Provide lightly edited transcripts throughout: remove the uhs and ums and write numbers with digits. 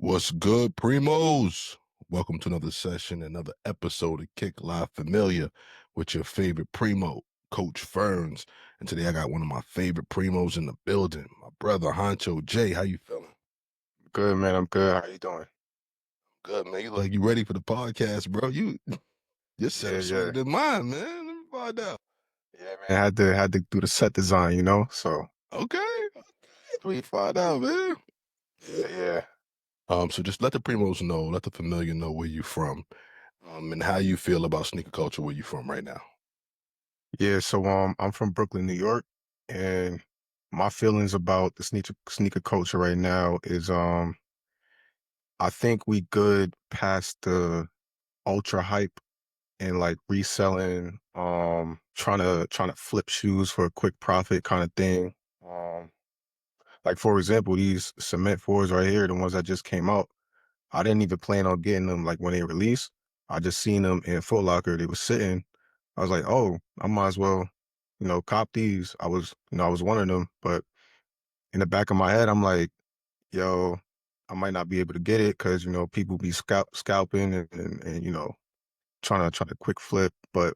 What's good, primos? Welcome to another session, another episode of Kick Live Familia with your favorite primo, Coach Fernz. And today I got one of my favorite primos in the building, my brother Honcho J. How you feeling? Good, man. I'm good. How you doing? Good, man. You ready for the podcast, bro? Your Yeah, setup sweeter yeah. than mine, man. Let me find out. Yeah, man. I had to do the set design, so Okay. Let me find out, man. yeah, yeah. So just let the primos know, let the familiar know where you from, and how you feel about sneaker culture where you from right now. Yeah, so I'm from Brooklyn, New York, and my feelings about the sneaker culture right now is I think we good past the ultra hype and like reselling, trying to flip shoes for a quick profit kind of thing. Um like for example, these cement fours right here, the ones that just came out. I didn't even plan on getting them like when they released. I just seen them in Foot Locker. They were sitting. I was like, oh, I might as well, cop these. I was one of them. But in the back of my head, I'm like, yo, I might not be able to get it because, people be scalping and trying to quick flip. But,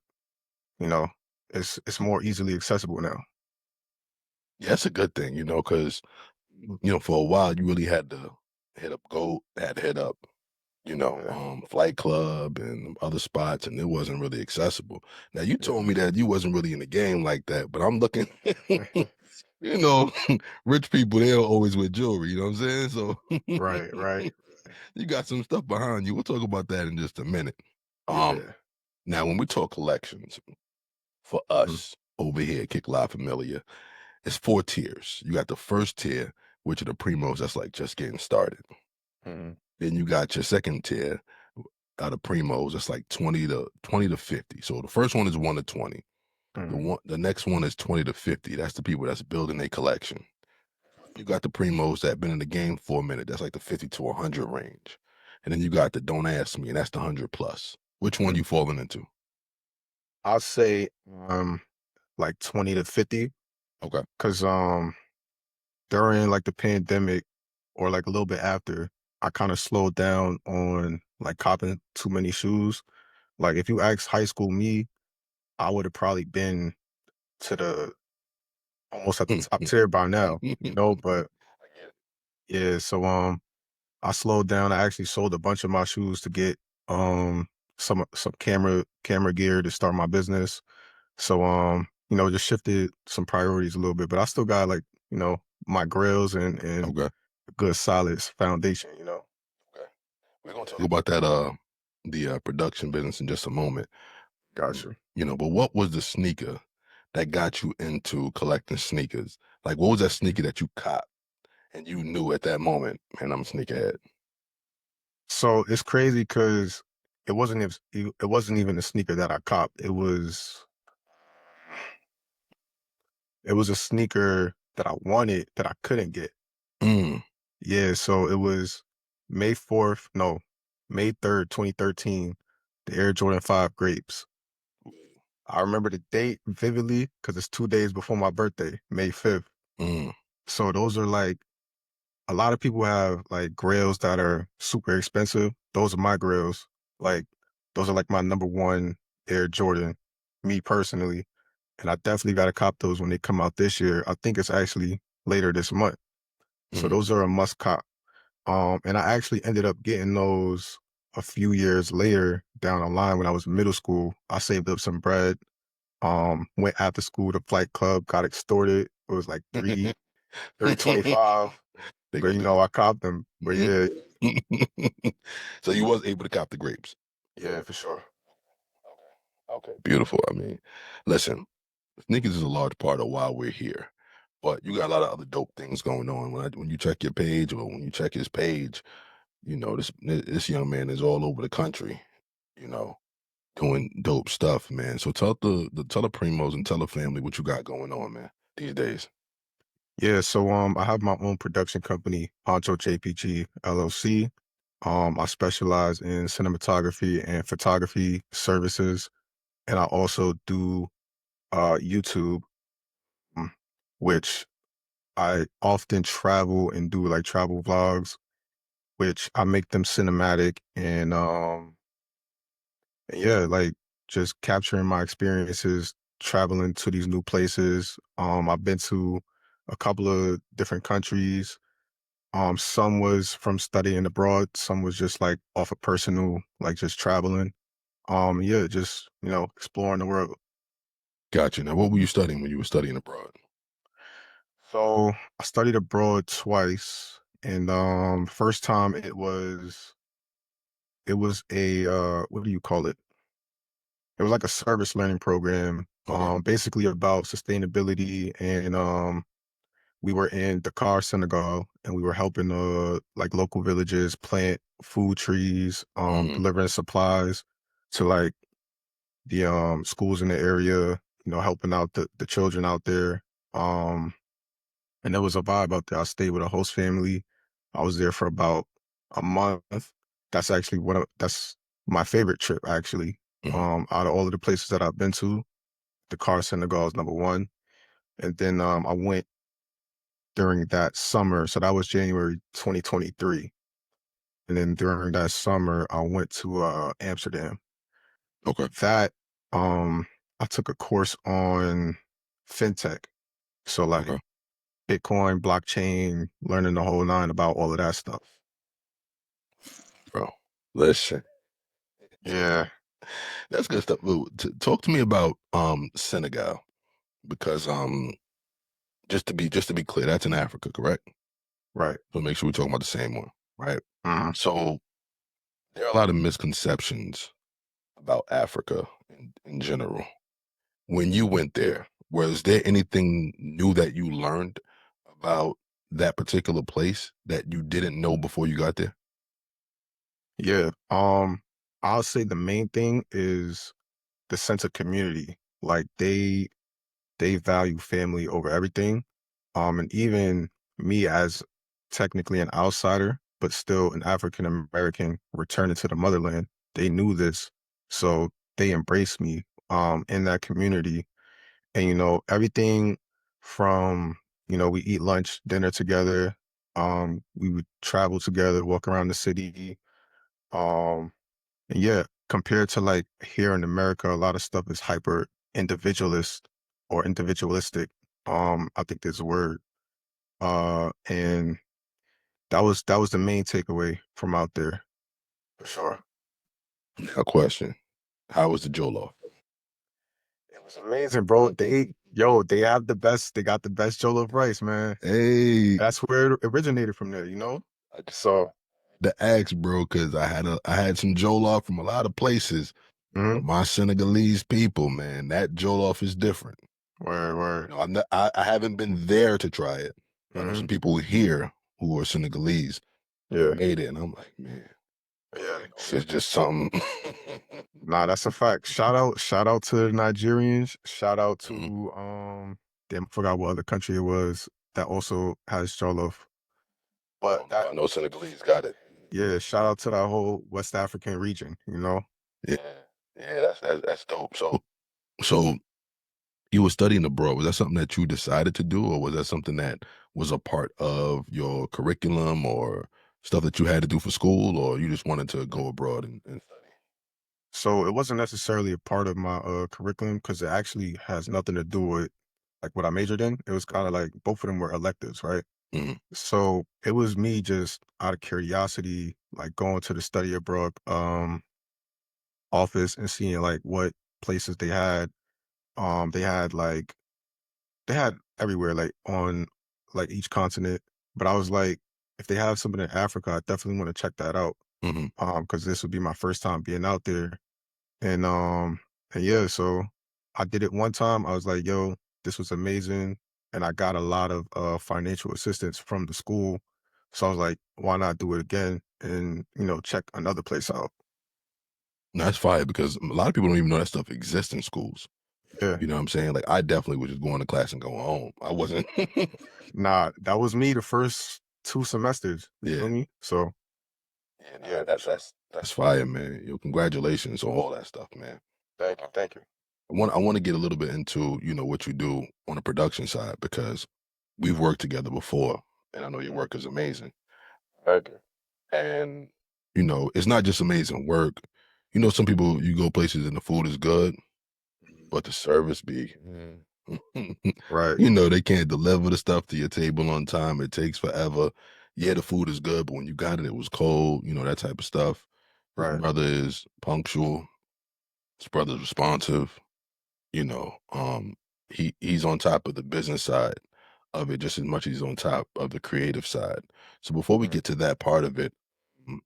you know, it's more easily accessible now. Yeah, that's a good thing, because for a while you really had to hit up, Yeah. Flight Club and other spots, and it wasn't really accessible. Now you told Yeah. me that you wasn't really in the game like that, but I'm looking, you know, rich people they don't always wear jewelry. You know what I'm saying? So Right, right. you got some stuff behind you. We'll talk about that in just a minute. Um, Yeah. Now when we talk collections for Mhm. us over here, at Kick Live Familia, it's four tiers. You got the first tier, which are the primos that's like just getting started. Mhm. Then you got your second tier out of primos that's like 20 to 50. So the first one is 1 to 20. Mhm. The next one is 20 to 50. That's the people that's building a collection. You got the primos that been in the game for a minute. That's like the 50 to 100 range. And then you got the don't ask me, and that's the 100 plus. Which one Mhm. you falling into? I'll say like 20 to 50 Okay. because during like the pandemic or like a little bit after, I kind of slowed down on like copping too many shoes. Like if you ask high school me, I would have probably been to the almost at the top tier by now, but yeah, so I slowed down. I actually sold a bunch of my shoes to get some camera gear to start my business. So just shifted some priorities a little bit, but I still got like, my grills and Okay. a good solid foundation. Okay. We're gonna talk about that the production business in just a moment. Gotcha. But what was the sneaker that got you into collecting sneakers? Like what was that sneaker that you caught and you knew at that moment, man, I'm a sneakerhead? So it's crazy because it wasn't even a sneaker that I copped. It was a sneaker that I wanted that I couldn't get. Mm. Yeah, so it was May 4th, no, May 3rd, 2013, the Air Jordan 5 Grapes. I remember the date vividly because it's 2 days before my birthday, May 5th. Mm. So those are like a lot of people have like grails that are super expensive. Those are my grails. Like those are like my number one Air Jordan, me personally. And I definitely got to cop those when they come out this year. I think it's actually later this month. So Mm. those are a must cop. And I actually ended up getting those a few years later down the line when I was in middle school. I saved up some bread, went after school to Flight Club, got extorted. It was like 325. They But gonna do I copped them. But it. yeah, Mhm. So you was able to cop the grapes. yeah, for sure. Okay. Beautiful. I mean, listen, sneakers is a large part of why we're here. But you got a lot of other dope things going on. When you check your page or when you check his page, this young man is all over the country, you know, doing dope stuff, man. So tell the primos and tell the family what you got going on, man, these days. Yeah, so I have my own production company, Honcho JPG LLC. I specialize in cinematography and photography services, and I also do YouTube, mm, which I often travel and do like travel vlogs. which I make them cinematic and yeah, like just capturing my experiences traveling to these new places. I've been to a couple of different countries. Some was from studying abroad, some was just like off of personal, like just traveling. Yeah, just exploring the world. Gotcha. Now, what were you studying when you were studying abroad? So I studied abroad twice, and first time it was a what do you call it? It was like a service learning program, Okay. basically about sustainability, and we were in Dakar, Senegal, and we were helping like local villages plant food trees, Hmm. delivering supplies to like the schools in the area, helping out the children out there. Um and there was a vibe out there. I stayed with a host family. I was there for about a month. That's my favorite trip actually. Hmm. Out of all of the places that I've been to, Dakar, Senegal is number one. And then I went during that summer. So that was January 2023. And then during that summer, I went to Amsterdam. Okay. That I took a course on fintech. So like Okay. Bitcoin, blockchain, learning the whole nine about all of that stuff. Bro, listen, Yeah, that's good stuff. Ooh, talk to me about Senegal because just to be clear, that's in Africa, correct? right. So make sure we're talking about the same one, right? Mhm. So there are a lot of misconceptions about Africa in general. When you went there, was there anything new that you learned about that particular place that you didn't know before you got there? Yeah. I'll say the main thing is the sense of community. Like they value family over everything. And even me as technically an outsider, but still an African American returning to the motherland, they knew this. So they embraced me in that community. And everything from, we eat lunch, dinner together. We would travel together, walk around the city. Um, and yeah, compared to like here in America, a lot of stuff is hyper individualist or individualistic. I think there's a word. And that was the main takeaway from out there for sure. A question: how was the jollof? It was amazing, bro. They have the best. They got the best jollof rice, man. Hey, That's where it originated from there, you know? I just So, to ask, bro, because I had some jollof from a lot of places, but mhm, my Senegalese people, man, that jollof is different. word, word. I haven't been there to try it. I know Mhm, some people here who are Senegalese that yeah, made it, and I'm like, man, yeah. this is just something. Nah, that's a fact. Shout out to the Nigerians. Shout out Mhm. to damn, I forgot what other country it was that also has jollof. Oh But no, that I know Senegalese got it. yeah, shout out to that whole West African region, you know? Yeah, yeah, that's dope. So you were studying abroad. Was that something that you decided to do, or was that something that was a part of your curriculum or stuff that you had to do for school, or you just wanted to go abroad and study? So it wasn't necessarily a part of my curriculum because it actually has nothing to do with like what I majored in. It was kind of like both of them were electives, right? Hmm. So it was me just out of curiosity, like going to the study abroad office and seeing like what places they had. They had like they had everywhere, like on like each continent. But I was like, if they have something in Africa, I definitely want to check that out. Hmm. Because this would be my first time being out there. And yeah, so I did it one time. I was like, yo, this was amazing. And I got a lot of financial assistance from the school. So I was like, why not do it again and, check another place out. No, that's fire because a lot of people don't even know that stuff exists in schools. Yeah. You know what I'm saying? Like I definitely was just going to class and going home. I wasn't. Nah, that was me the first 2 semesters. You Yeah, feel me? So yeah, no, yeah, for sure. that's fire, man. Yo, congratulations on all that stuff, man. Thank you. Thank you. I want to get a little bit into what you do on the production side because we've worked together before, and I know your work is amazing. Thank you. And, it's not just amazing work. Some people, you go places and the food is good, Mhm. but the service be, Right, they can't deliver the stuff to your table on time. It takes forever. Yeah, the food is good, but when you got it, it was cold, that type of stuff. His right. brother is punctual. His brother's responsive. You know, um, he's on top of the business side of it just as much as he's on top of the creative side. So before we Mhm. get to that part of it, mm,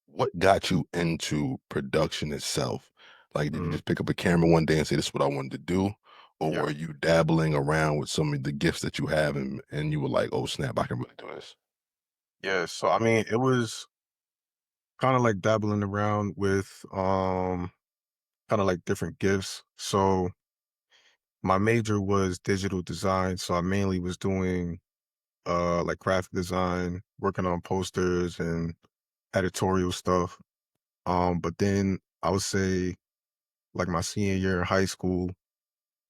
what got you into production itself? Like, did you Mhm. just pick up a camera one day and say, "This is what I wanted to do," or Yeah. were you dabbling around with some of the gifts that you have, and you were like, "Oh snap, I can really do this." Yeah, so, I mean, it was kinda like dabbling around with, kinda like different gifts. So, my major was digital design, so I mainly was doing, like, graphic design, working on posters and editorial stuff. But then I would say, like, my senior year in high school,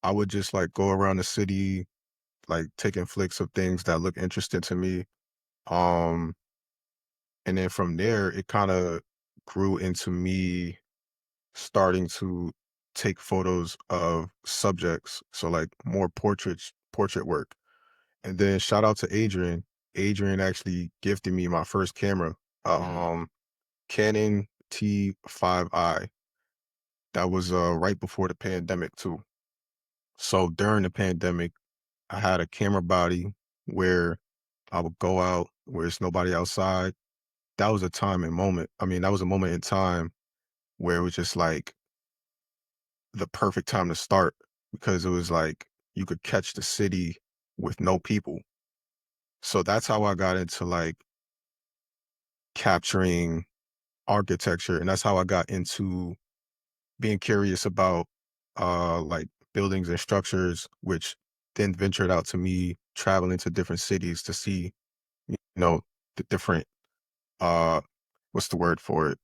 I would just, like, go around the city, like, taking flicks of things that look interesting to me. Um, and then from there, it kinda grew into me starting to take photos of subjects, so, like, more portrait work. And then shout out to Adrian. Adrian actually gifted me my first camera, Mm, Canon T5i. That was, right before the pandemic too. So during the pandemic, I had a camera body where I would go out where there's nobody outside. That was a time and moment. I mean, that was a moment in time where it was just like the perfect time to start because it was like you could catch the city with no people. So that's how I got into like capturing architecture, and that's how I got into being curious about like buildings and structures, which then ventured out to me traveling to different cities to see, know, the different uh what's the word for it?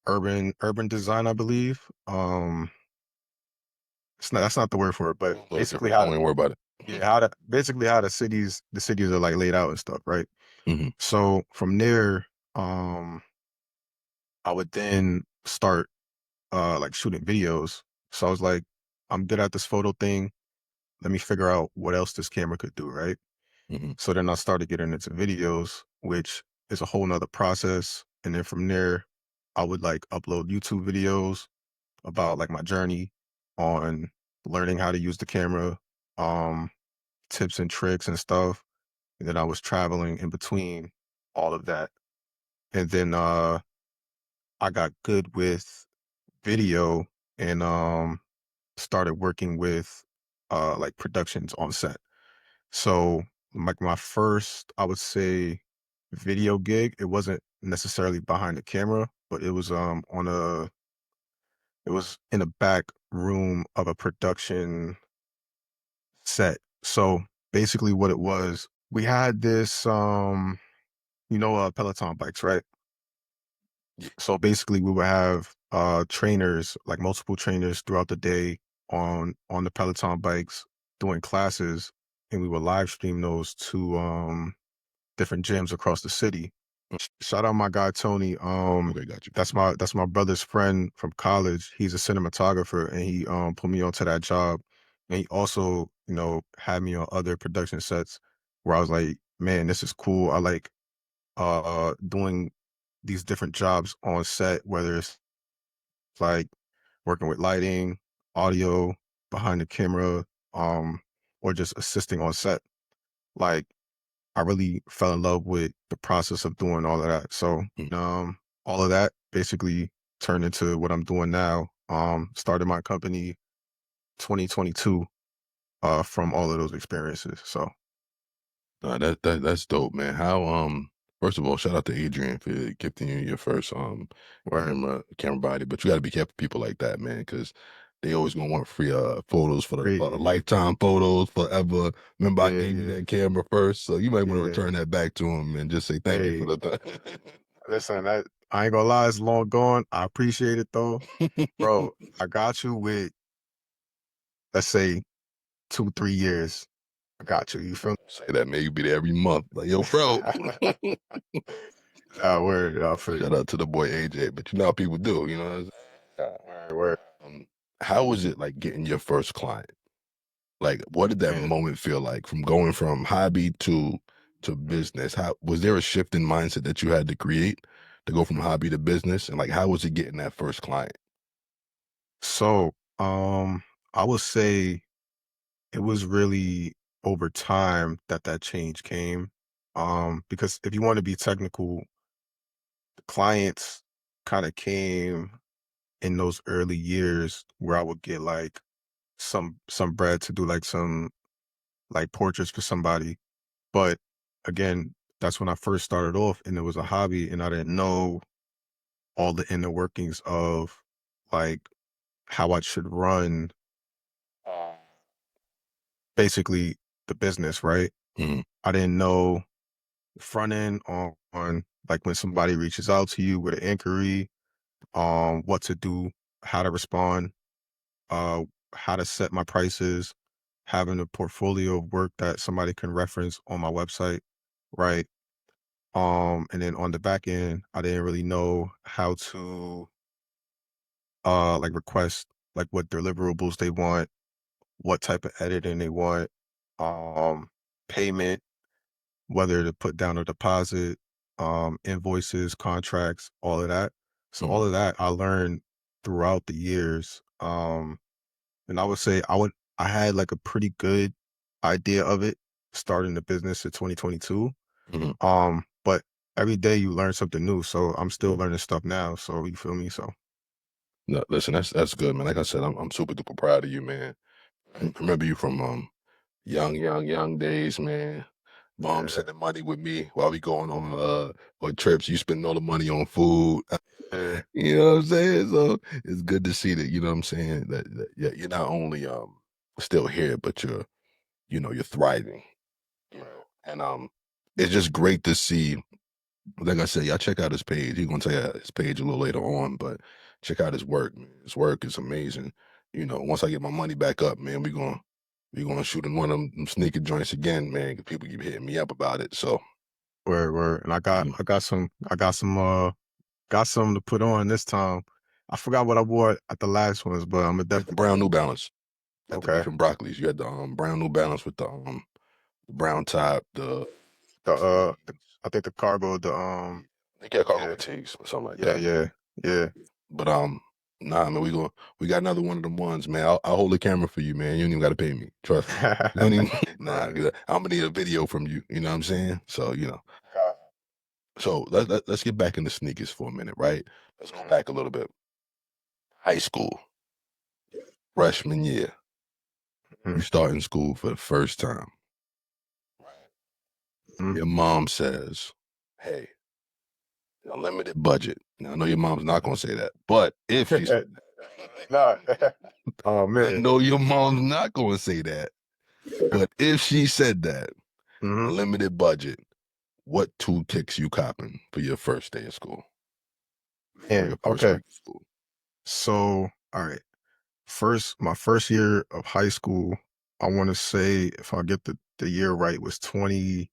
Urban design, I believe. It's not that's not the word for it, but a little basically different. Don't even worry about it. yeah, how to basically how the cities are like laid out and stuff, right? Hmm. So from there, um, I would then start like shooting videos. So I was like, I'm good at this photo thing. Let me figure out what else this camera could do, right? Hmm. So then I started getting into videos, which is a whole nother process. And then from there, I would like upload YouTube videos about like my journey on learning how to use the camera, um, tips and tricks and stuff. And then I was traveling in between all of that. And then I got good with video and started working with like productions on set. So like my first, I would say, video gig, it wasn't necessarily behind the camera, but it was in a back room of a production set. So basically what it was, we had this Peloton bikes, right? Yeah. So basically we would have trainers, like multiple trainers throughout the day on the Peloton bikes doing classes, and we would live stream those to different gyms across the city. Shout out my guy Tony. Okay, got you. That's my brother's friend from college. He's a cinematographer, and he put me onto that job. And he also, had me on other production sets where I was like, man, this is cool. I like doing these different jobs on set, whether it's like working with lighting, audio, behind the camera, um, or just assisting on set. Like I really fell in love with the process of doing all of that. So, Mm. all of that basically turned into what I'm doing now. Started my company 2022 from all of those experiences. So, That's dope, man. First of all, shout out to Adrian for gifting you your first where camera body, but you got to be careful with people like that, man, because they always gonna want free photos for the yeah, lifetime photos forever. Remember, I yeah, gave you yeah, that camera first, so you might want to yeah. return that back to him and just say thank you for Hey, the listen, I ain't gonna lie, it's long gone. I appreciate it though, time. bro. I got you with, let's say, 2, 3 years. I got you. You feel Say that, man. You be there every month, like yo, bro. Word, I feel Shout you. out to the boy AJ, but you know how people do, you know what I'm saying? Yeah. Word, word. How was it like getting your first client? Like, what did that Man, moment feel like from going from hobby to business? How was there a shift in mindset that you had to create to go from hobby to business? And like, how was it getting that first client? so, I would say it was really over time that that change came. Because if you want to be technical, the clients kind of came in those early years where I would get like some bread to do like some like portraits for somebody. But again, that's when I first started off and it was a hobby and I didn't know all the inner workings of like how I should run basically the business, right? Mhm, I didn't know the front end on like when somebody reaches out to you with an inquiry, what to do, how to respond, uh, how to set my prices, having a portfolio of work that somebody can reference on my website, right? And then on the back end, I didn't really know how to like request like what deliverables they want, what type of editing they want, um, payment, whether to put down a deposit, invoices, contracts, all of that. So mhm, all of that I learned throughout the years. And I would say I had like a pretty good idea of it starting the business in 2022. mhm. But every day you learn something new. So I'm still learning stuff now. So you feel me? So No, listen, that's good, man. Like I said, I'm super duper proud of you, man. I remember you from young days, man. Mom yeah, sending money with me while we going on trips. You spending all the money on food. yeah, You know what I'm saying? So it's good to see that, you know what I'm saying, that yeah, you're not only still here, but you're thriving, you know. And it's just great to see, like I said, y'all check out his page. He's gonna tell you his page a little later on, but check out his work, man. His work is amazing. You know, once I get my money back up, man, we gonna shoot in one of them sneaker joints again, man. 'Cause people keep hitting me up about it. So, where and you know, got some to put on this time. I forgot what I wore at the last ones, but I'm a you got the definitely brown New Balance at the okay. beef and broccolis. You had the brown New Balance with the brown top, the The fatigues. I think the cargo, They got cargo yeah, fatigues or something like yeah, that. yeah, yeah. But nah, man, we got another one of them ones, man. I'll hold the camera for you, man. You don't even got to pay me. Trust me. You don't even nah. Right. 'Cause I'm gonna need a video from you. You know what I'm saying? So So let's get back into sneakers for a minute, right? Let's go Mhm, back a little bit. High school, freshman year, you mhm, start in school for the first time. mhm. Your mom says, "Hey, a limited budget." Now I know your mom's not gonna say that, but if she said Nah. Oh I man. know your mom's not gonna say that, but if she said that, a Mhm. limited budget, what two kicks you copping for your first day of school or Man, your first okay. week of school? So, all right. My first year of high school, I want to say if I get the year right was 2015.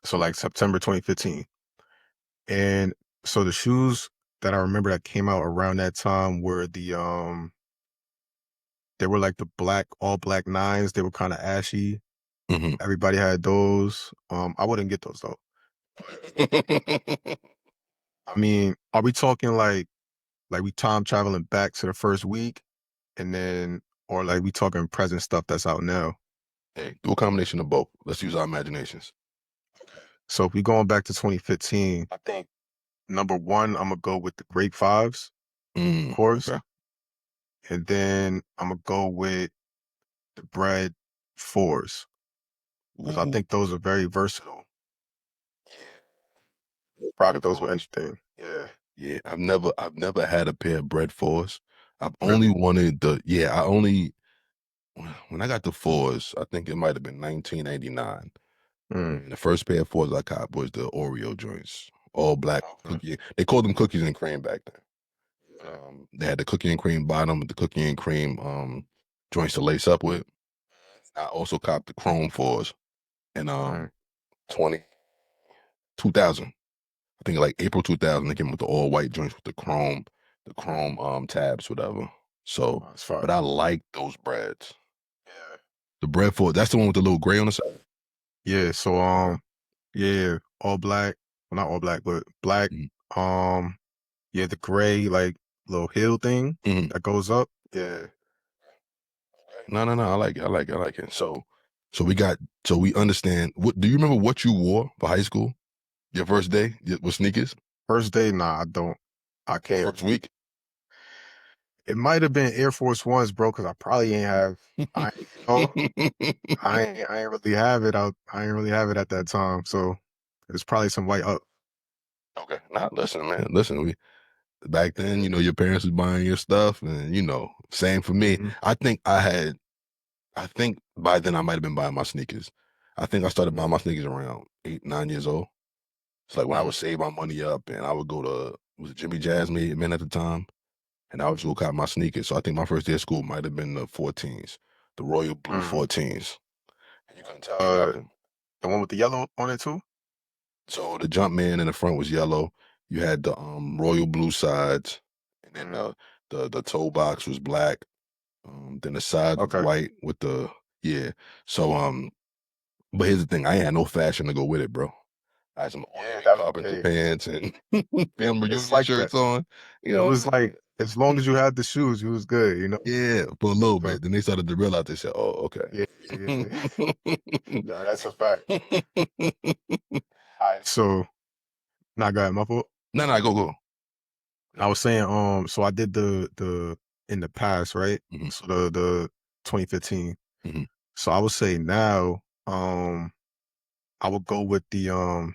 So like September 2015. And so the shoes that I remember that came out around that time were they were like the all black nines. They were kind of ashy. Mhm. Everybody had those. I wouldn't get those though. I mean, are we talking like we time traveling back to the first week and then or like we talking present stuff that's out now? Hey, do a combination of both. Let's use our imaginations. So if we going back to 2015, I think number one, I'm gonna go with the Grape Fives, of course, Okay. and then I'm gonna go with the Bread Fours because I Ooh, think those are very versatile. Rock bread those with fours. anything. Yeah. Yeah, I've never had a pair of bread fours. I've only Really? wanted I only when I got the fours, I think it might have been 1989. Mm. And the first pair of fours I caught was the Oreo joints, all black Okay. cookie. They called them cookies and cream back then. They had the cookie and cream bottom with the cookie and cream joints to lace up with. I also copped the chrome fours, and Right. 20, 2000. I think like April 2000, they came with the all white joints with the chrome tabs, whatever. So, That's fire. but I like those breads. Yeah. The bread for that's the one with the little gray on the side. Yeah. So Okay. yeah, all black. Well, not all black, but black. Mhm. Um, yeah, the gray like little hill thing Mhm. that goes up. Yeah. No, no, no. I like it. I like it. I like it. So we got. So we understand. What do you remember? What you wore for high school? Your first day with sneakers. First day, nah, I don't. I can't. First week. It might have been Air Force Ones, bro, because I probably ain't have. I ain't know. I ain't really have it out. I ain't really have it at that time. So it's probably some white up. Okay. Nah, listen, man. Listen, we back then, your parents was buying your stuff, and same for me. Mhm, I think by then I might have been buying my sneakers. I think I started mhm, buying my sneakers around 8, 9 years old. It's like when I mhm, would save my money up and I would go to was it Jimmy Jazz man at the time, and I would just go cop my sneakers. So I think my first day of school might have been the 14s, the royal blue mhm. 14s. And you couldn't tell me Uh, nothing. the one with the yellow on it too. So the jump man in the front was yellow. You had the royal blue sides, and then Mhm. the toe box was black. Then the sides was Okay. white with the yeah. So but here's the thing, I ain't had no fashion to go with it, bro. I had some Yeah, ordinary that. carpenter Hey, pants and family it's reunion like that. shirts on. You It know what was I'm like as long as you had the shoes, you was good. You know. saying? Yeah, for a little So bit. Then they started to realize they said, "Oh, okay." yeah, yeah, yeah. Nah, that's a fact. All right. So, not got my fault. No, no, go. I was saying, so I did the in the past, right? Hmm. So the 2015. Hmm. So I would say now, I would go with the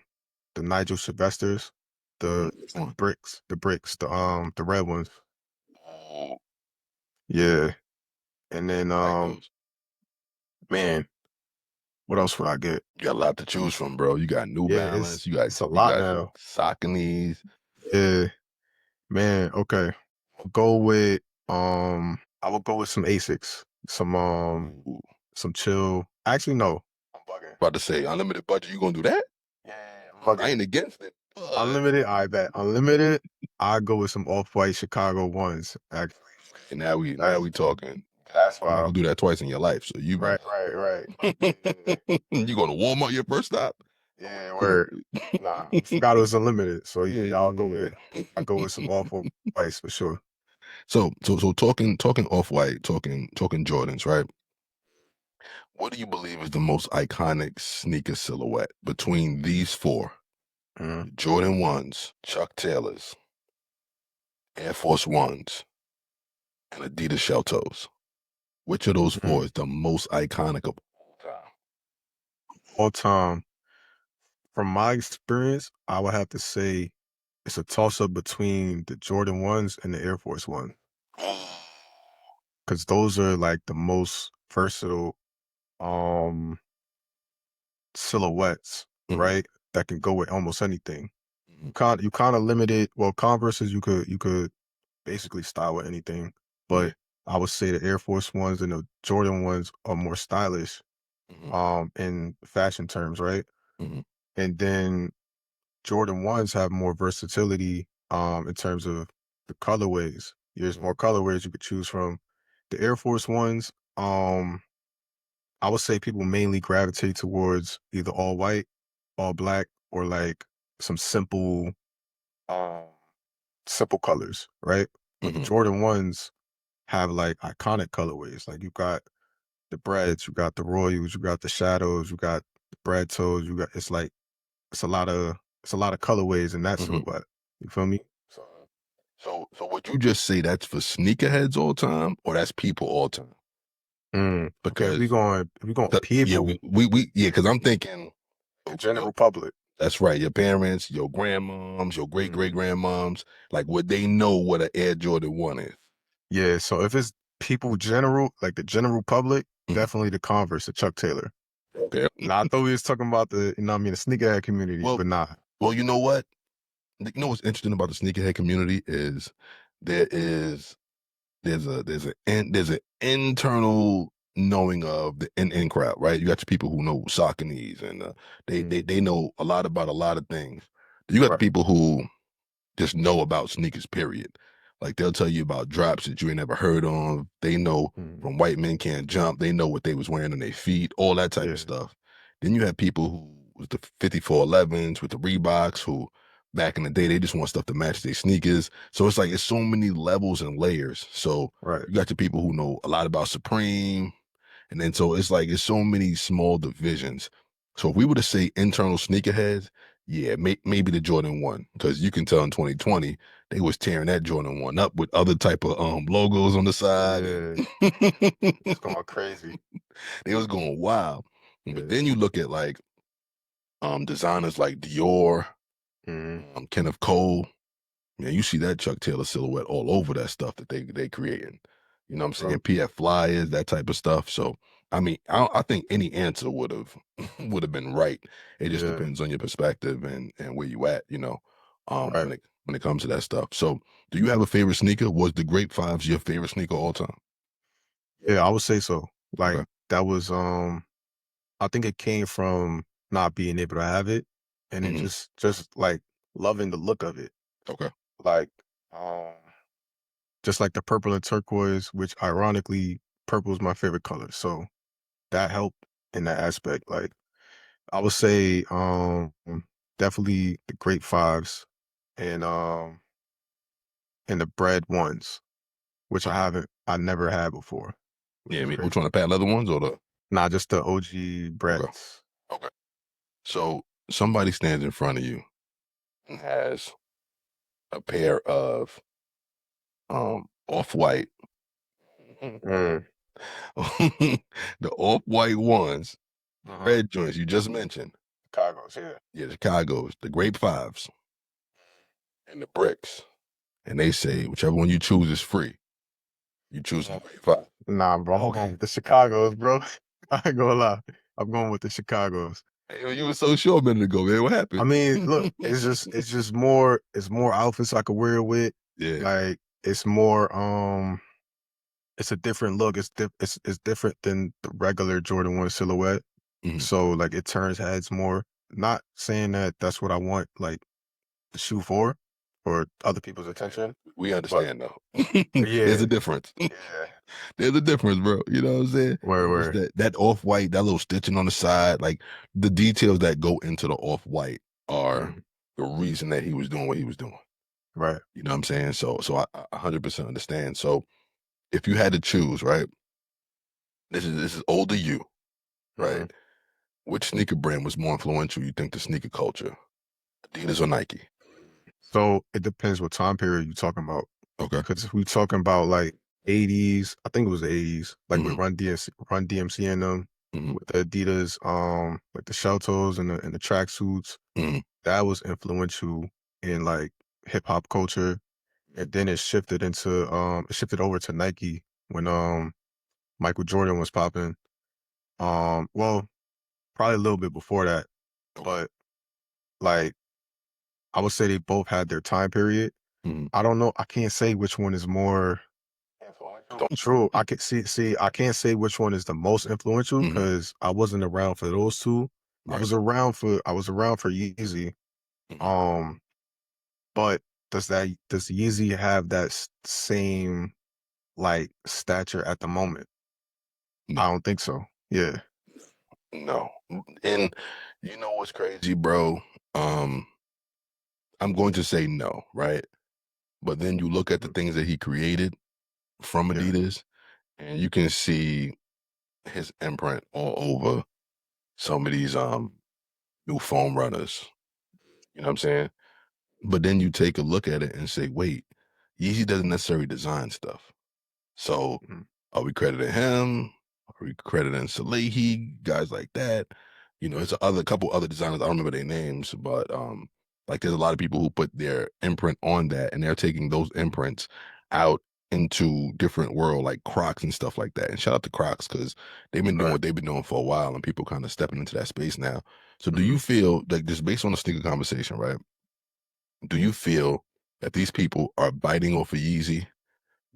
Nigel Sylvesters, Which the one? bricks, the red ones. Oh, Yeah. And then I like those. man, what else would I get? You got a lot to choose from, bro. You got New Yeah, Balance. it's a You lot got now. Sauconys. Yeah, man, okay. I'll go with I will go with some Asics. Ooh, Some chill. Actually, no. I'm bugging. about to say unlimited budget. You gonna do that? Yeah, I'm I bugging. ain't against it, but Unlimited, I bet. Unlimited, I go with some off-white Chicago ones. Actually, and now that's we talking. that's You're not wild. gonna do that twice in your life, so you better. Right. Yeah, You going to Walmart your first stop? yeah, Cool. word. Nah, I forgot it was unlimited. So Yeah, yeah, yeah, I go yeah. with some off-whites for sure. So talking off white, talking Jordans, right? What do you believe is the most iconic sneaker silhouette between these four? Mhm, Jordan ones, Chuck Taylors, Air Force Ones, and Adidas Shell Toes. Which of those mhm. four is the most iconic of all time? All time, from my experience, I would have to say it's a toss-up between the Jordan ones and the Air Force One. Because those are like the most versatile um silhouettes, Mhm, right? That can go with almost anything. mhm, You kind of limited. Well, Converses you could basically style with anything, yeah, but I would say the Air Force ones and the Jordan ones are more stylish mhm, in fashion terms, right? mhm, And then Jordan ones have more versatility in terms of the colorways. There's mhm, more colorways you could choose from. The Air Force ones, I would say people mainly gravitate towards either all white, all black, or like some um, simple colors, right? But the mhm, Jordan ones have like iconic colorways. Like you got the breads, you got the royals, you got the shadows, you got the bread toes, you got it's a lot of it's a lot of colorways in that mhm. silhouette. You feel me? So would you just say that's for sneakerheads all time, or that's people all time? Okay, Because if we going yeah, people, yeah, because I'm thinking, the yo, general public. that's right. Your parents, your grandmoms, your great Mm. great grandmoms, like would they know what an Air Jordan one is? Yeah, so if it's people general, like the general public, Mhm. definitely the Converse, the Chuck Taylor. Okay. Nah, I thought we was talking about the, you know what I mean, the sneakerhead community, Well, but nah. you know what? You know what's interesting about the sneakerhead community is there is there's an internal knowing of the in crowd, right? You got your people who know Saucony's and Mm, they know a lot about a lot of things. You got the right. people who just know about sneakers, period. Like they'll tell you about drops that you ain't never heard of. They know Mm, from White Men Can't Jump. They know what they was wearing on their feet, all that type of yeah. stuff. Then you have people who was the 5411s with the Reeboks who back in the day they just want stuff to match their sneakers. So it's like it's so many levels and layers. So Right. you got your people who know a lot about Supreme, and then so it's like it's so many small divisions. So if we were to say internal sneakerheads, yeah, maybe the Jordan 1, because you can tell in 2020 they was tearing that Jordan 1 up with other type of logos on the side, and Yeah. It's going crazy. they was going wild. But Yeah. then you look at like designers like Dior, Mm, Kenneth Cole. Man, you see that Chuck Taylor silhouette all over that stuff that they creating. You know what I'm saying? bro. PF Flyers, that type of stuff. So I mean, I think any answer would have would have been right. It just Yeah. depends on your perspective and where you at, Right. when it comes to that stuff. So do you have a favorite sneaker? Was the Grape Fives your favorite sneaker all time? Yeah, I would say so. Okay. Like that was I think it came from not being able to have it and then Hmm. just like loving the look of it. Okay. Like um just like the purple and turquoise, which ironically purple is my favorite color. So that helped in that aspect. Like I would say definitely the great fives and the bread ones, which Okay. I never had before, which Yeah, I is mean, which crazy. one, the patent leather ones or the Not just the OG okay. breads. Okay. So somebody stands in front of you and has a pair of off-white Mm. the off-white ones, the Uh-huh. red joints you just mentioned. Chicago's, yeah. Yeah, the Chicago's, the Grape Fives, and the bricks. And they say whichever one you choose is free. You choose the Uh, Grape Five. Nah, bro, I'm Okay. going with the Chicago's, bro. I ain't gonna lie. I'm going with the Chicago's. Hey, you were so sure a minute ago, man. What I happened? mean, look, it's more outfits I could wear it with. Yeah. Like it's more it's a different look. It's different than the regular Jordan 1 silhouette. Mhm. So like it turns heads more. Not saying that that's what I want like the shoe for other people's attention, We but understand though. There's yeah, a difference. yeah. There's a difference, bro. You know what I'm saying? It's Where that off white, that little stitching on the side, like the details that go into the off white are mm, the reason that he was doing what he was doing. right. You know what I'm saying? So I 100% understand. So if you had to choose, right? This is older you, Mm-hmm. right? Which sneaker brand was more influential? You think the sneaker culture, Adidas or Nike? So it depends what time period you're talking about. Okay. Because if we talking about like 80s, I think it was the 80s, like with Hmm. Run DMC and them, Hmm. with the Adidas, like the shell toes and the track suits, Hmm. that was influential in like hip hop culture. And then it shifted over to Nike when Michael Jordan was popping. Well, probably a little bit before that, Okay. but like I would say they both had their time period. Hmm. I don't know. I can't say which one is more Don't. true. I can see. I can't say which one is the most influential Hmm. because I wasn't around for those two. Right. I was around for Yeezy. Hmm. Um, but does Yeezy have that same like stature at the moment? I No. don't think so. Yeah. No. And you know what's crazy, bro? Um, I'm going to say no, right? But then you look at the Mhm. things that he created from Yeah. Adidas, and you can see his imprint all over some of these new foam runners. You know what I'm saying? But then you take a look at it and say, wait, Yeezy doesn't necessarily design stuff. So Mhm. are we crediting him? Are we crediting Salehi? Guys like that. It's a couple other designers. I don't remember their names, but like there's a lot of people who put their imprint on that, and they're taking those imprints out into different world, like Crocs and stuff like that. And shout out to Crocs because they've been doing Right. what they've been doing for a while, and people kind of stepping into that space now. So, do you Mhm. feel like just based on the sneaker conversation, right? Do you feel that these people are biting off of Yeezy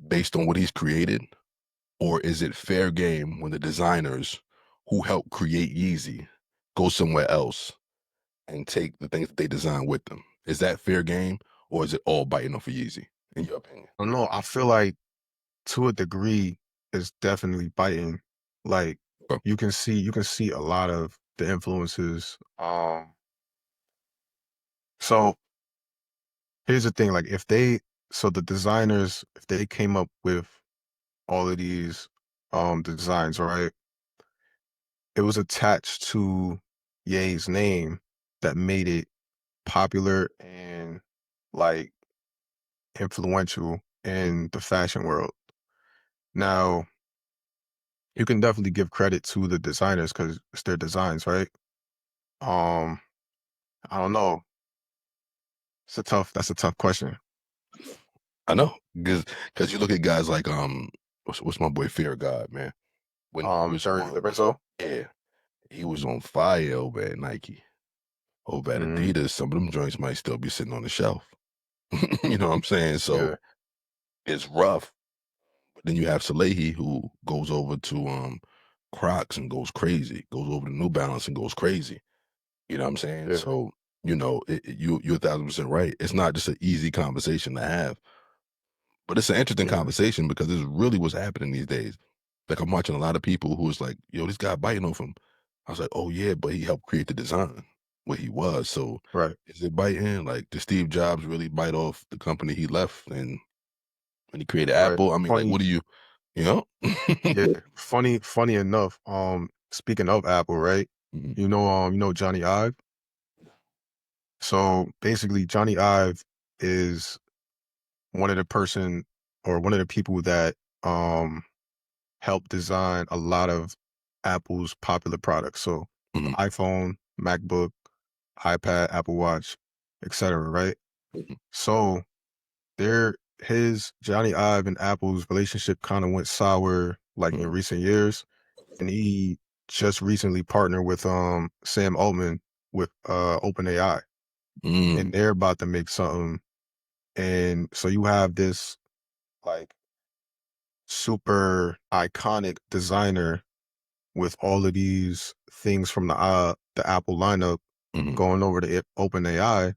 based on what he's created? Or is it fair game when the designers who help create Yeezy go somewhere else and take the things that they design with them? Is that fair game, or is it all biting off of Yeezy, in your opinion? I don't know. I feel like to a degree it's definitely biting. Like Bro, you can see a lot of the influences. So here's the thing, like so the designers, if they came up with all of these designs, right? It was attached to Ye's name that made it popular and like influential in the fashion world. Now, you can definitely give credit to the designers because it's their designs, right? Um, I don't know. That's a tough question. I know, because you look at guys like what's my boy Fear God, man? When he was Jerry on, Lorenzo. yeah, he was on fire over at Nike, over at Hmm. Adidas. Some of them joints might still be sitting on the shelf. You know what I'm saying? So Yeah, it's rough. But then you have Salehi who goes over to Crocs and goes crazy, goes over to New Balance and goes crazy. You know what I'm saying? yeah, So, you're 1,000% right. It's not just an easy conversation to have, but it's an interesting yeah, conversation because it's really what's happening these days. Like I'm watching a lot of people who is like, yo, this guy biting off him. I was like, oh yeah, but he helped create the design what he was. So right, is it biting? Like did Steve Jobs really bite off the company he left and when he created right. Apple? I mean, like, Funny, what do you know? yeah, funny enough. Speaking of Apple, right? Mhm, You know Johnny Ive. So basically, Johnny Ive is one of the person or one of the people that um helped design a lot of Apple's popular products. So the mhm, iPhone, MacBook, iPad, Apple Watch, etc. Right? mhm, So there his Johnny Ive and Apple's relationship kind of went sour like in mhm, recent years. And he just recently partnered with Sam Altman with OpenAI. mm, And they're about to make something. And so you have this like super iconic designer with all of these things from the Apple lineup mhm, going over to OpenAI.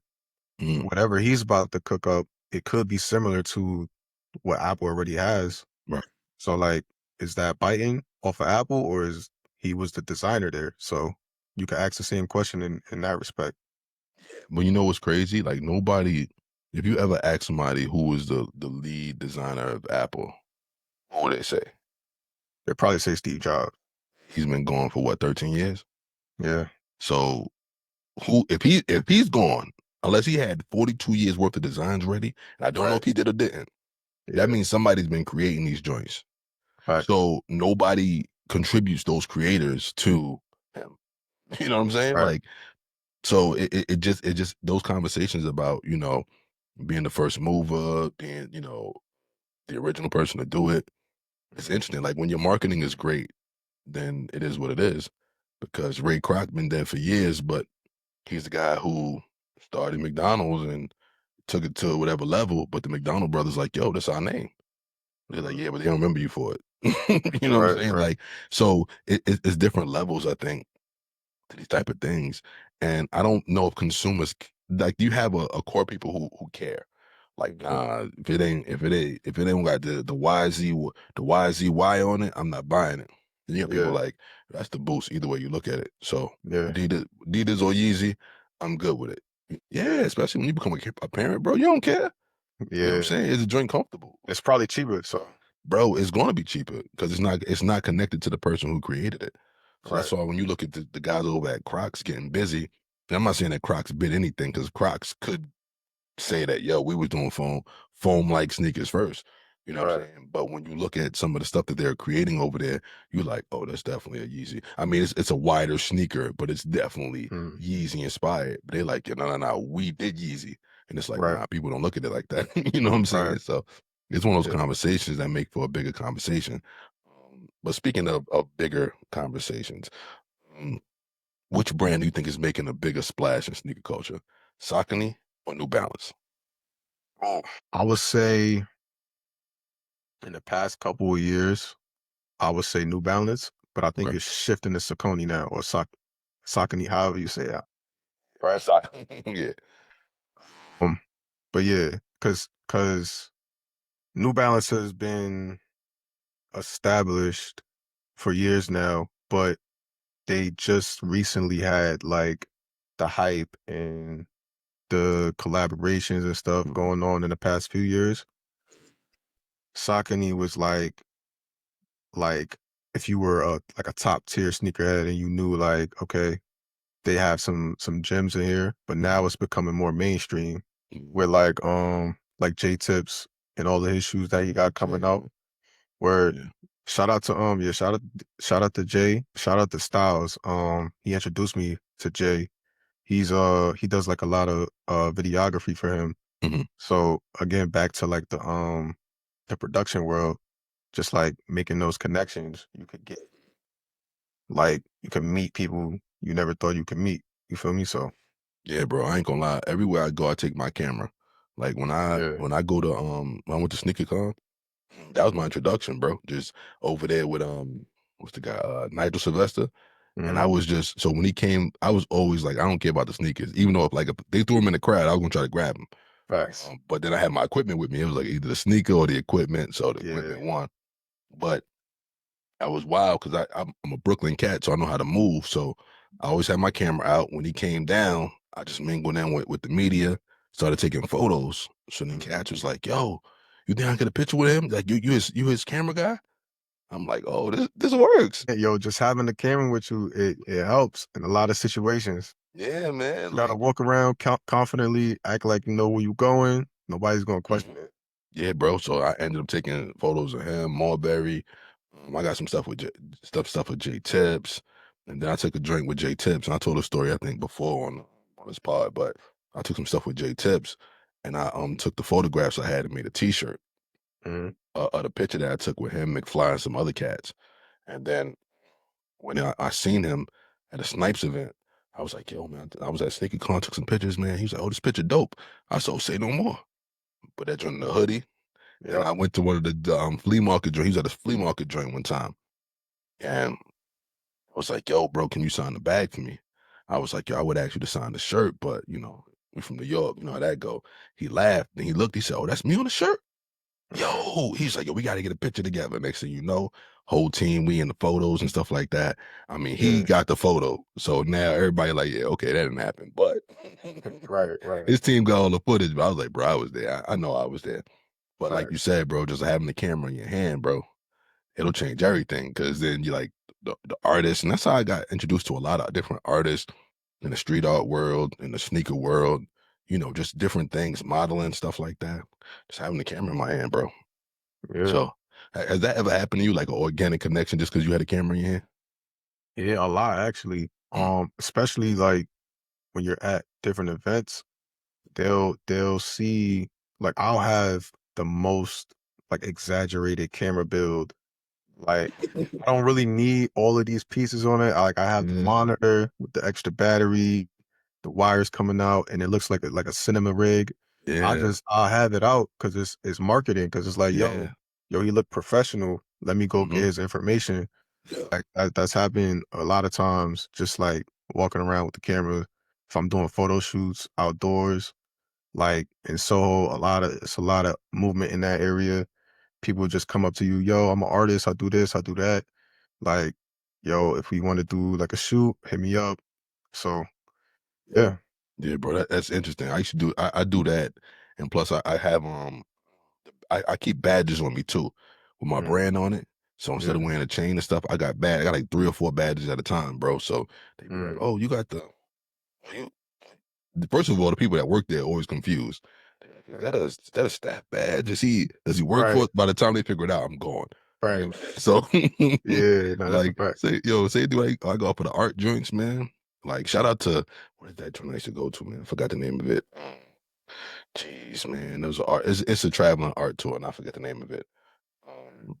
mhm. Whatever he's about to cook up, it could be similar to what Apple already has. Right. So like, is that biting off of Apple or is he was the designer there? So you can ask the same question in that respect. But you know what's crazy? Like nobody, if you ever ask somebody who was the lead designer of Apple, what would they say? They probably say Steve Jobs. He's been gone for what, 13 years? Yeah, So who if he's gone, unless he had 42 years worth of designs ready, and I don't know right. if he did or didn't, that Yeah, means somebody's been creating these joints. facts. So nobody contributes those creators to him. You know what I'm saying? Right. Like, so it just those conversations about, being the first mover, being, the original person to do it. It's interesting. Like when your marketing is great, then it is what it is. Because Ray Kroc been dead for years, but he's the guy who started McDonald's and took it to whatever level. But the McDonald brothers like, yo, that's our name. They're like, Mhm. yeah, but they don't remember you for it. You know what I'm Right, saying? right. Like, so it's different levels, I think, to these type of things. And I don't know if consumers like. Do you have a core people who care? Like, Yeah, nah, if it ain't got the YZY on it, I'm not buying it. And you have people yeah, like that's the boost either way you look at it. So yeah, Adidas or Yeezy, I'm good with it. Yeah, especially when you become a parent, bro. You don't care. You know what I'm yeah. saying? Is the joint comfortable? It's probably cheaper, so Bro, it's going to be cheaper because it's not connected to the person who created it. So right. that's why when you look at the guys over at Crocs getting busy, and I'm not saying that Crocs bid anything because Crocs could say that, yo, we was doing foam like sneakers first. You know what I'm Right. saying? But when you look at some of the stuff that they're creating over there, you're like, oh, that's definitely a Yeezy. I mean, it's a wider sneaker, but it's definitely Mm, Yeezy inspired. But they like, no, no, no, we did Yeezy. And it's like, right, nah, people don't look at it like that. You know what I'm right. saying? So it's one of those Yeah. conversations that make for a bigger conversation. But speaking of bigger conversations, um, which brand do you think is making a bigger splash in sneaker culture? Saucony or New Balance? Oh, I would say in the past couple of years, I would say New Balance, but I think Okay. it's shifting to Saucony now or Saucony, however you say it. Right. So, yeah. Um, but yeah, cause New Balance has been established for years now, but they just recently had like the hype and the collaborations and stuff Mhm. going on in the past few years. Saucony was like if you were like a top tier sneakerhead and you knew like, okay, they have some gems in here, but now Mhm. it's becoming more mainstream Mhm. with like J Tips and all the his shoes that he got coming Yeah. out. Where Yeah. shout out to yeah, shout out to Jay, shout out to Styles. He introduced me to Jay. He does like a lot of videography for him. Mhm. So again, back to like the production world, just like making those connections, you could get like you can meet people you never thought you could meet. You feel me? So Yeah, bro. I ain't gonna lie. Everywhere I go, I take my camera. Like yeah. when I go to when I went to SneakerCon, that was my introduction, bro. Just over there with what's the guy? Nigel Sylvester. And I Hmm. was just so when he came, I was always like, I don't care about the sneakers. Even though if they threw him in the crowd, I was gonna try to grab him. Facts. But then I had my equipment with me. It was like either the sneaker or the equipment. So the Yeah. equipment won. But I was wild because I'm a Brooklyn cat, so I know how to move. So I always had my camera out. When he came down, I just mingled in with the media, started taking photos. So then Mhm. cats was like, "Yo, you think I can get a picture with him? Like you his camera guy?" I'm like, "Oh, this works." Hey, yo, just having the camera with you, it helps in a lot of situations. Yeah, man. You gotta Like, walk around confidently, act like you know where you're going. Nobody's gonna question mhm. it. Yeah, bro. So I ended up taking photos of him, Marbury. I got some stuff with stuff with J Tips, and then I took a drink with J Tips, and I told a story I think before on this pod, but I took some stuff with J Tips, and I took the photographs I had and made a T-shirt Mhm. of the picture that I took with him, McFly, and some other cats, and then when I seen him at a Snipes event. I was like, yo, man, I was at Sneaker Con, took some pictures, man. He was like, oh, this picture dope. I said, say no more. Put that joint in the hoodie. Then Yep. I went to one of the flea market joint. He was at a flea market joint one time. And I was like, yo, bro, can you sign the bag for me? I was like, yo, I would ask you to sign the shirt, but we from New York, you know how that go. He laughed and he looked, he said, oh, that's me on the shirt? Mhm. Yo, he's like, yo, we gotta get a picture together. Next thing you know, whole team, we in the photos and stuff like that. I mean, he Yeah. got the photo. So now everybody like, yeah, okay, that didn't happen. But Right, right. his team got all the footage. But I was like, bro, I was there. I know I was there. But like you Facts. said, bro, just having the camera in your hand, bro, it'll change everything. Cause then you like the artists, and that's how I got introduced to a lot of different artists in the street art world, in the sneaker world, just different things, modeling, stuff like that. Just having the camera in my hand, bro. Yeah. So has that ever happened to you, like an organic connection just because you had a camera in your hand? Yeah, a lot actually. Mm. Especially like when you're at different events, they'll see like I'll have the most like exaggerated camera build. Like I don't really need all of these pieces on it. I have the Yeah, monitor with the extra battery, the wires coming out, and it looks like a cinema rig. yeah, I'll have it out because it's marketing. Because it's like, yeah. yo, he look professional. Let me go get Hmm. his information. Yeah, Like that's happened a lot of times. Just like walking around with the camera. If I'm doing photo shoots outdoors, like in Soho, it's a lot of movement in that area. People just come up to you, yo, I'm an artist. I do this, I do that. Like, yo, if we want to do like a shoot, hit me up. So yeah. yeah, bro. That's interesting. I used to do. I do that, and plus I have I keep badges on me too, with my Mm, brand on it. So instead of yeah. wearing a chain and stuff, I got like 3 or 4 badges at a time, bro. So they be like, Mm, "Oh, you got you." First of all, the people that work there are always confused. They're like, is that a staff badge? Does he work for right, us? By the time they figure it out, I'm gone. right. So Yeah, no, that's a like fact. say do I go up for the art joints, man. Like shout out to what is that joint I used to go to, man? I forgot the name of it. Jeez, man. There was it's a traveling art tour, and I forget the name of it. Um,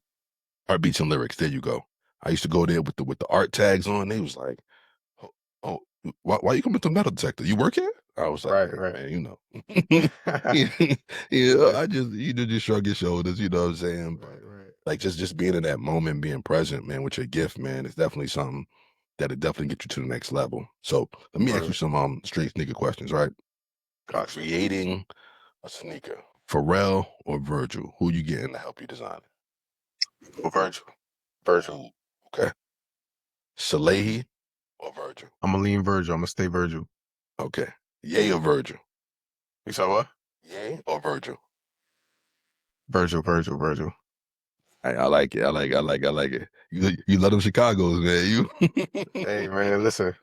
Art Beats and Lyrics. There you go. I used to go there with the art tags on. They was like, "Oh, oh, why you coming to metal detector? You work here?" I was like, Right, "Hey, right. man, Yeah, yeah, I just just shrug your shoulders. You know what I'm saying?" But right, right. Like just being in that moment, being present, man, with your gift, man, is definitely something that'll definitely get you to the next level. So let me ask you Word. some straight sneaker questions, right? Gotcha. Creating a sneaker, Pharrell or Virgil, who you getting to help you design it? Oh, Virgil. Virgil. Ooh, okay. Salehi or Virgil? I'm gonna lean Virgil. I'm gonna stay Virgil. Okay. Yay or Virgil? You saw what? Yay or Virgil? Virgil, Virgil, Virgil. I like it. I like it. You love them Chicago's, man. Hey You man, listen.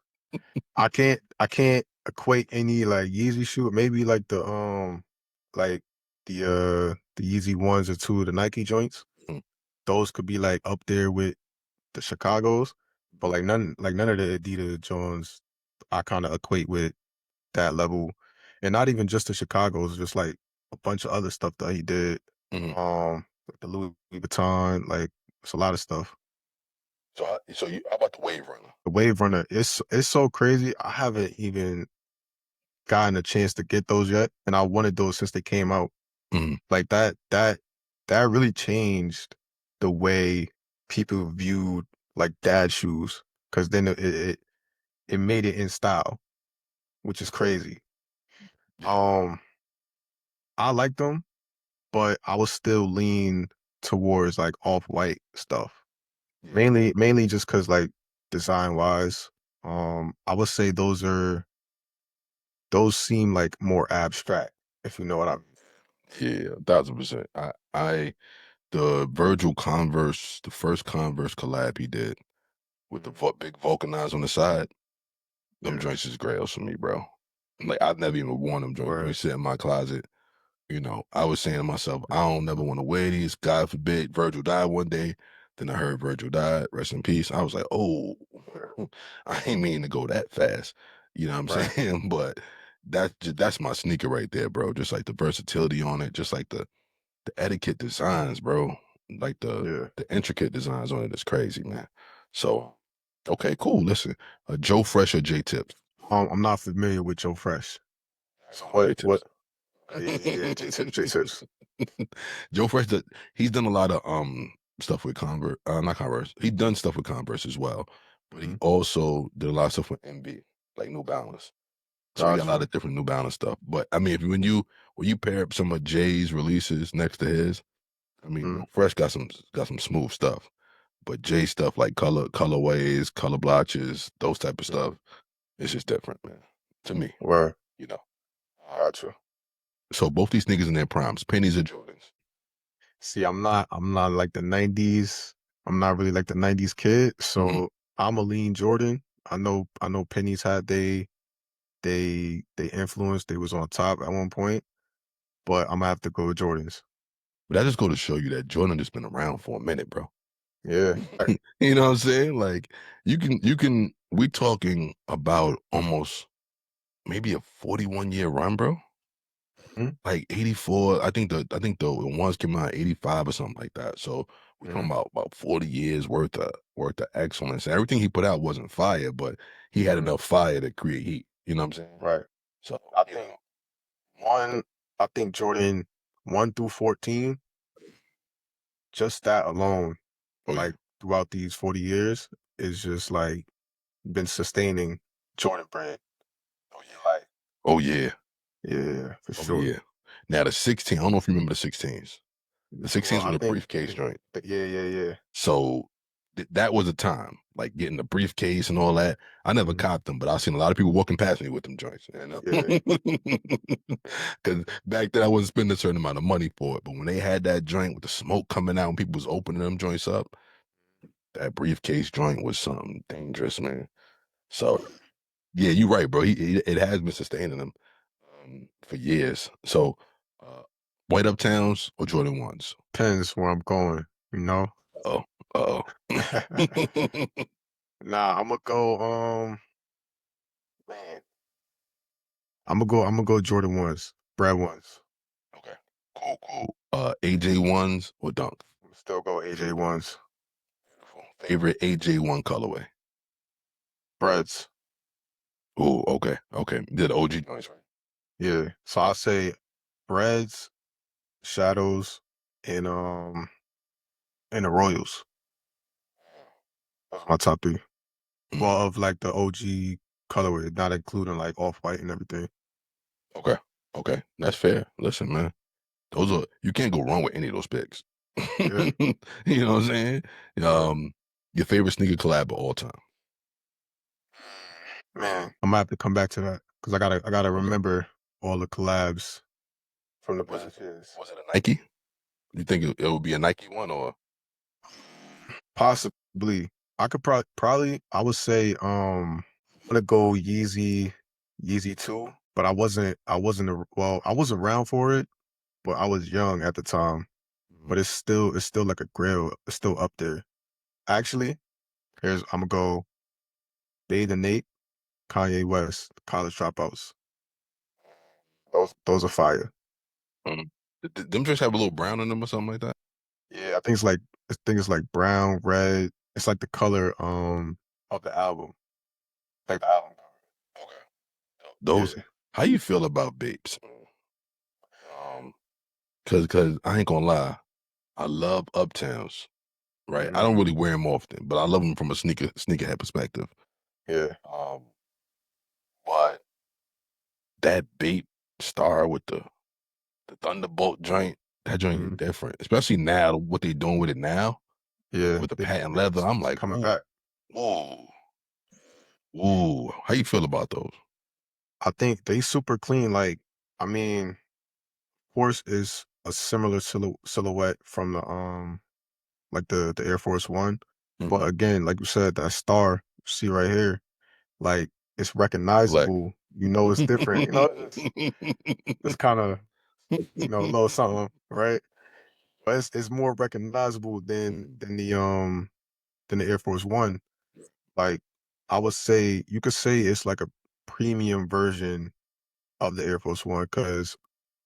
I can't equate any like Yeezy shoe. Maybe like the Yeezy ones or two of the Nike joints. Mm, Those could be like up there with the Chicago's, but like none of the Adidas Jones I kind of equate with that level. And not even just the Chicago's, just like a bunch of other stuff that he did. mhm. Like the Louis Vuitton, like it's a lot of stuff. How about the Wave Runner? The Wave Runner, it's so crazy. I haven't even gotten a chance to get those yet, and I wanted those since they came out. Mhm. Like that really changed the way people viewed like dad shoes, because then it made it in style, which is crazy. Yeah, Um, I like them, but I was still lean towards like off-white stuff. yeah, Mainly just because like design wise, I would say those seem like more abstract, if you know what I mean. yeah, 1,000%. The Virgil Converse, the first Converse collab he did with the Mhm. big vulcanized on the side, them Yeah, joints is grails for me, bro. Like I've never even worn them joints. They word. sit in my closet. I was saying to myself, I don't never want to wear these. God forbid Virgil died one day. Then I heard Virgil died. Rest in peace. I was like, oh, I ain't mean to go that fast. You know what I'm Right. saying? But that's my sneaker right there, bro. Just like the versatility on it, just like the etiquette designs, bro. Like Yeah. the intricate designs on it is crazy, man. So, okay, cool. Listen, Joe Fresh or J Tips? I'm not familiar with Joe Fresh. So J what? Tips. Yeah, yeah, yeah. J tips. Joe Fresh, he's done a lot of stuff with Converse, not Converse. He done stuff with Converse as well, but he Hmm. also did a lot of stuff with MB, like New Balance. So we got a lot Gotcha. of different New Balance stuff. But I mean, if when you pair up some of Jay's releases next to his, I mean, Mm-hmm. Joe Fresh got some smooth stuff. But Jay stuff like colorways, color blotches, those type of Mm-hmm. stuff, it's just different, man. To me, Where? you know. Gotcha. So both these niggas in their primes, pennies or Jordans. See, I'm not like the '90s. I'm not really like the '90s kid, Mhm. so I'm a lean Jordan. I know pennies had they influence. They was on top at one point, but I'm gonna have to go with Jordans. But that just go to show you that Jordan has been around for a minute, bro. Yeah. Right. You know what I'm saying? Like we talking about almost maybe a 41-year run, bro. Mhm. Like 84, I think the ones came out 85 or something like that. So we're talking Mhm. about 40 years worth of excellence. And everything he put out wasn't fire, but he had Mhm. enough fire to create heat. You know what I'm saying? Right. So, I think one. I think Jordan 1 through 14, just that alone, oh yeah. like throughout these 40 years, is just like been sustaining Jordan brand. Oh yeah. Like, Oh yeah. yeah, for Oh sure. yeah. Now the 16, I don't know if you remember the 16s. The Well, 16s I were the think, briefcase joint. yeah, yeah, yeah. So that was a time, like getting the briefcase and all that. I never Mhm. copped them, but I've seen a lot of people walking past me with them joints. Yeah. Because back then I wasn't spending a certain amount of money for it. But when they had that joint with the smoke coming out and people was opening them joints up, that briefcase joint was something dangerous, man. So yeah, you're right, bro. It has been sustaining them for years. So White Uptowns or Jordan ones? Depends where I'm going, you know? Oh, oh. Nah, I'm gonna go, man, I'm gonna go Jordan ones, Brad ones. Okay. Cool, cool. AJ ones or Dunk? I'm still go AJ ones. Beautiful. Favorite AJ1 colorway? Breads. Oh, okay. Okay. Did OG joints, right? Yeah. So I'll say breads, shadows, and and the Royals. Those are my top three. Mm, Well, of like the OG colorway, not including like off white and everything. okay. Okay. That's fair. Listen, man. Those are you can't go wrong with any of those picks. Yeah, You know what I'm saying? yeah. Um, your favorite sneaker collab of all time. Man, I'm gonna have to come back to that because I gotta Okay. remember all the collabs from the Was it past years. was it a Nike? You think it would be a Nike one or Possibly. I could probably I would say I'm gonna go Yeezy 2, but I was around for it, but I was young at the time. Mhm. But it's still like a grail. It's still up there. Actually, I'm gonna go Bade and Nate, Kanye West, College Dropouts. Those are fire. Mhm. Them just have a little brown in them or something like that? Yeah, I think it's like brown, red. It's like the color of the album. Like the album Okay. cover. Those how you feel about Babes? Cause I ain't gonna lie, I love Uptowns, right? I Yeah. don't really wear them often, but I love them from a sneakerhead perspective. Yeah. Um, but that Bape star with the Thunderbolt joint, that joint is Mhm. different, especially now what they doing with it now Yeah. with the They patent they leather. I'm like, coming ooh, back. ooh, ooh. How you feel about those? I think they super clean. Like, I mean, Force is a similar silhouette from the like the Air Force One. But Hmm. again, like you said, that star you see right here, like it's Flex. recognizable. You know it's different. You know, it's kind of, a little something, right? But it's more recognizable than the Air Force One. Like I would say you could say it's like a premium version of the Air Force One because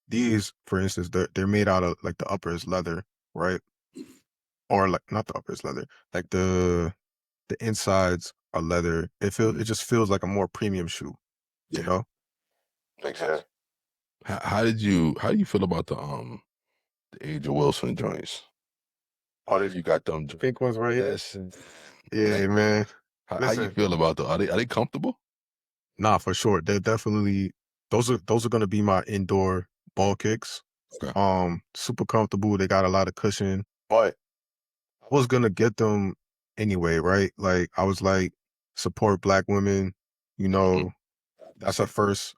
these, for instance, they're made out of like the upper is leather, right? Or like not the upper is leather, like the insides are leather. It Mhm. just feels like a more premium shoe, you Yeah, know? makes Yeah. sense. How do you feel about the Age of Wilson joints? Oh, this You got them. pink ones right here. Yes. Yeah, man. How you Listen, feel about the? Are they comfortable? nah, for sure. They're definitely those are gonna be my indoor ball kicks. Okay. Super comfortable. They got a lot of cushion, but I was gonna get them anyway, right? Like I was like, support black women. You Hmm. know, that's her first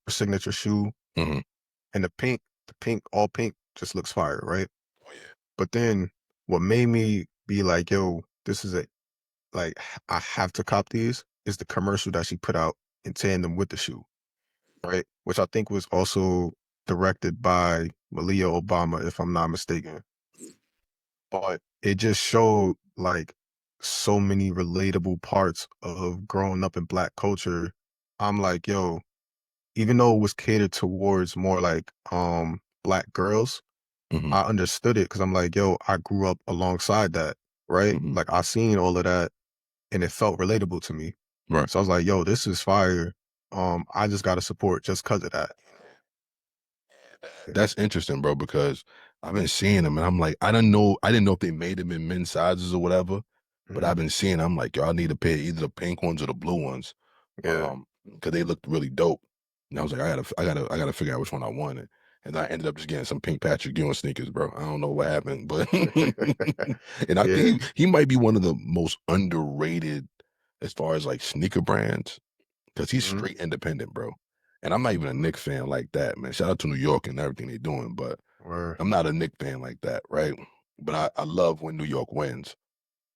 signature shoe, Hmm. and the pink, all pink, just looks fire, right? Oh yeah. But then what made me be like, yo, this is it. Like I have to cop these is the commercial that she put out in tandem with the shoe, right? Which I think was also directed by Malia Obama, if I'm not mistaken. But it just showed like so many relatable parts of growing up in black culture. I'm like, yo, even though it was catered towards more like black girls, Hmm. I understood it because I'm like, yo, I grew up alongside that, right? Hmm. Like I seen all of that and it felt relatable to me. Right. So I was like, yo, this is fire. I just gotta support just because of that. That's interesting, bro, because I've been seeing them and I'm like, I didn't know if they made them in men's sizes or whatever, but Mhm. I've been seeing, I'm like, yo, I need a pair, either the pink ones or the blue ones. Yeah. Because they looked really dope. And I was like, I gotta figure out which one I wanted. And I ended up just getting some pink Patrick Ewing sneakers, bro. I don't know what happened, but and I Yeah. think he might be one of the most underrated as far as like sneaker brands because he's Mhm. straight independent, bro. And I'm not even a Mhm. Knicks fan like that, man. Shout out to New York and everything they're doing, but Word. I'm not a Knicks fan like that, right? But I love when New York wins.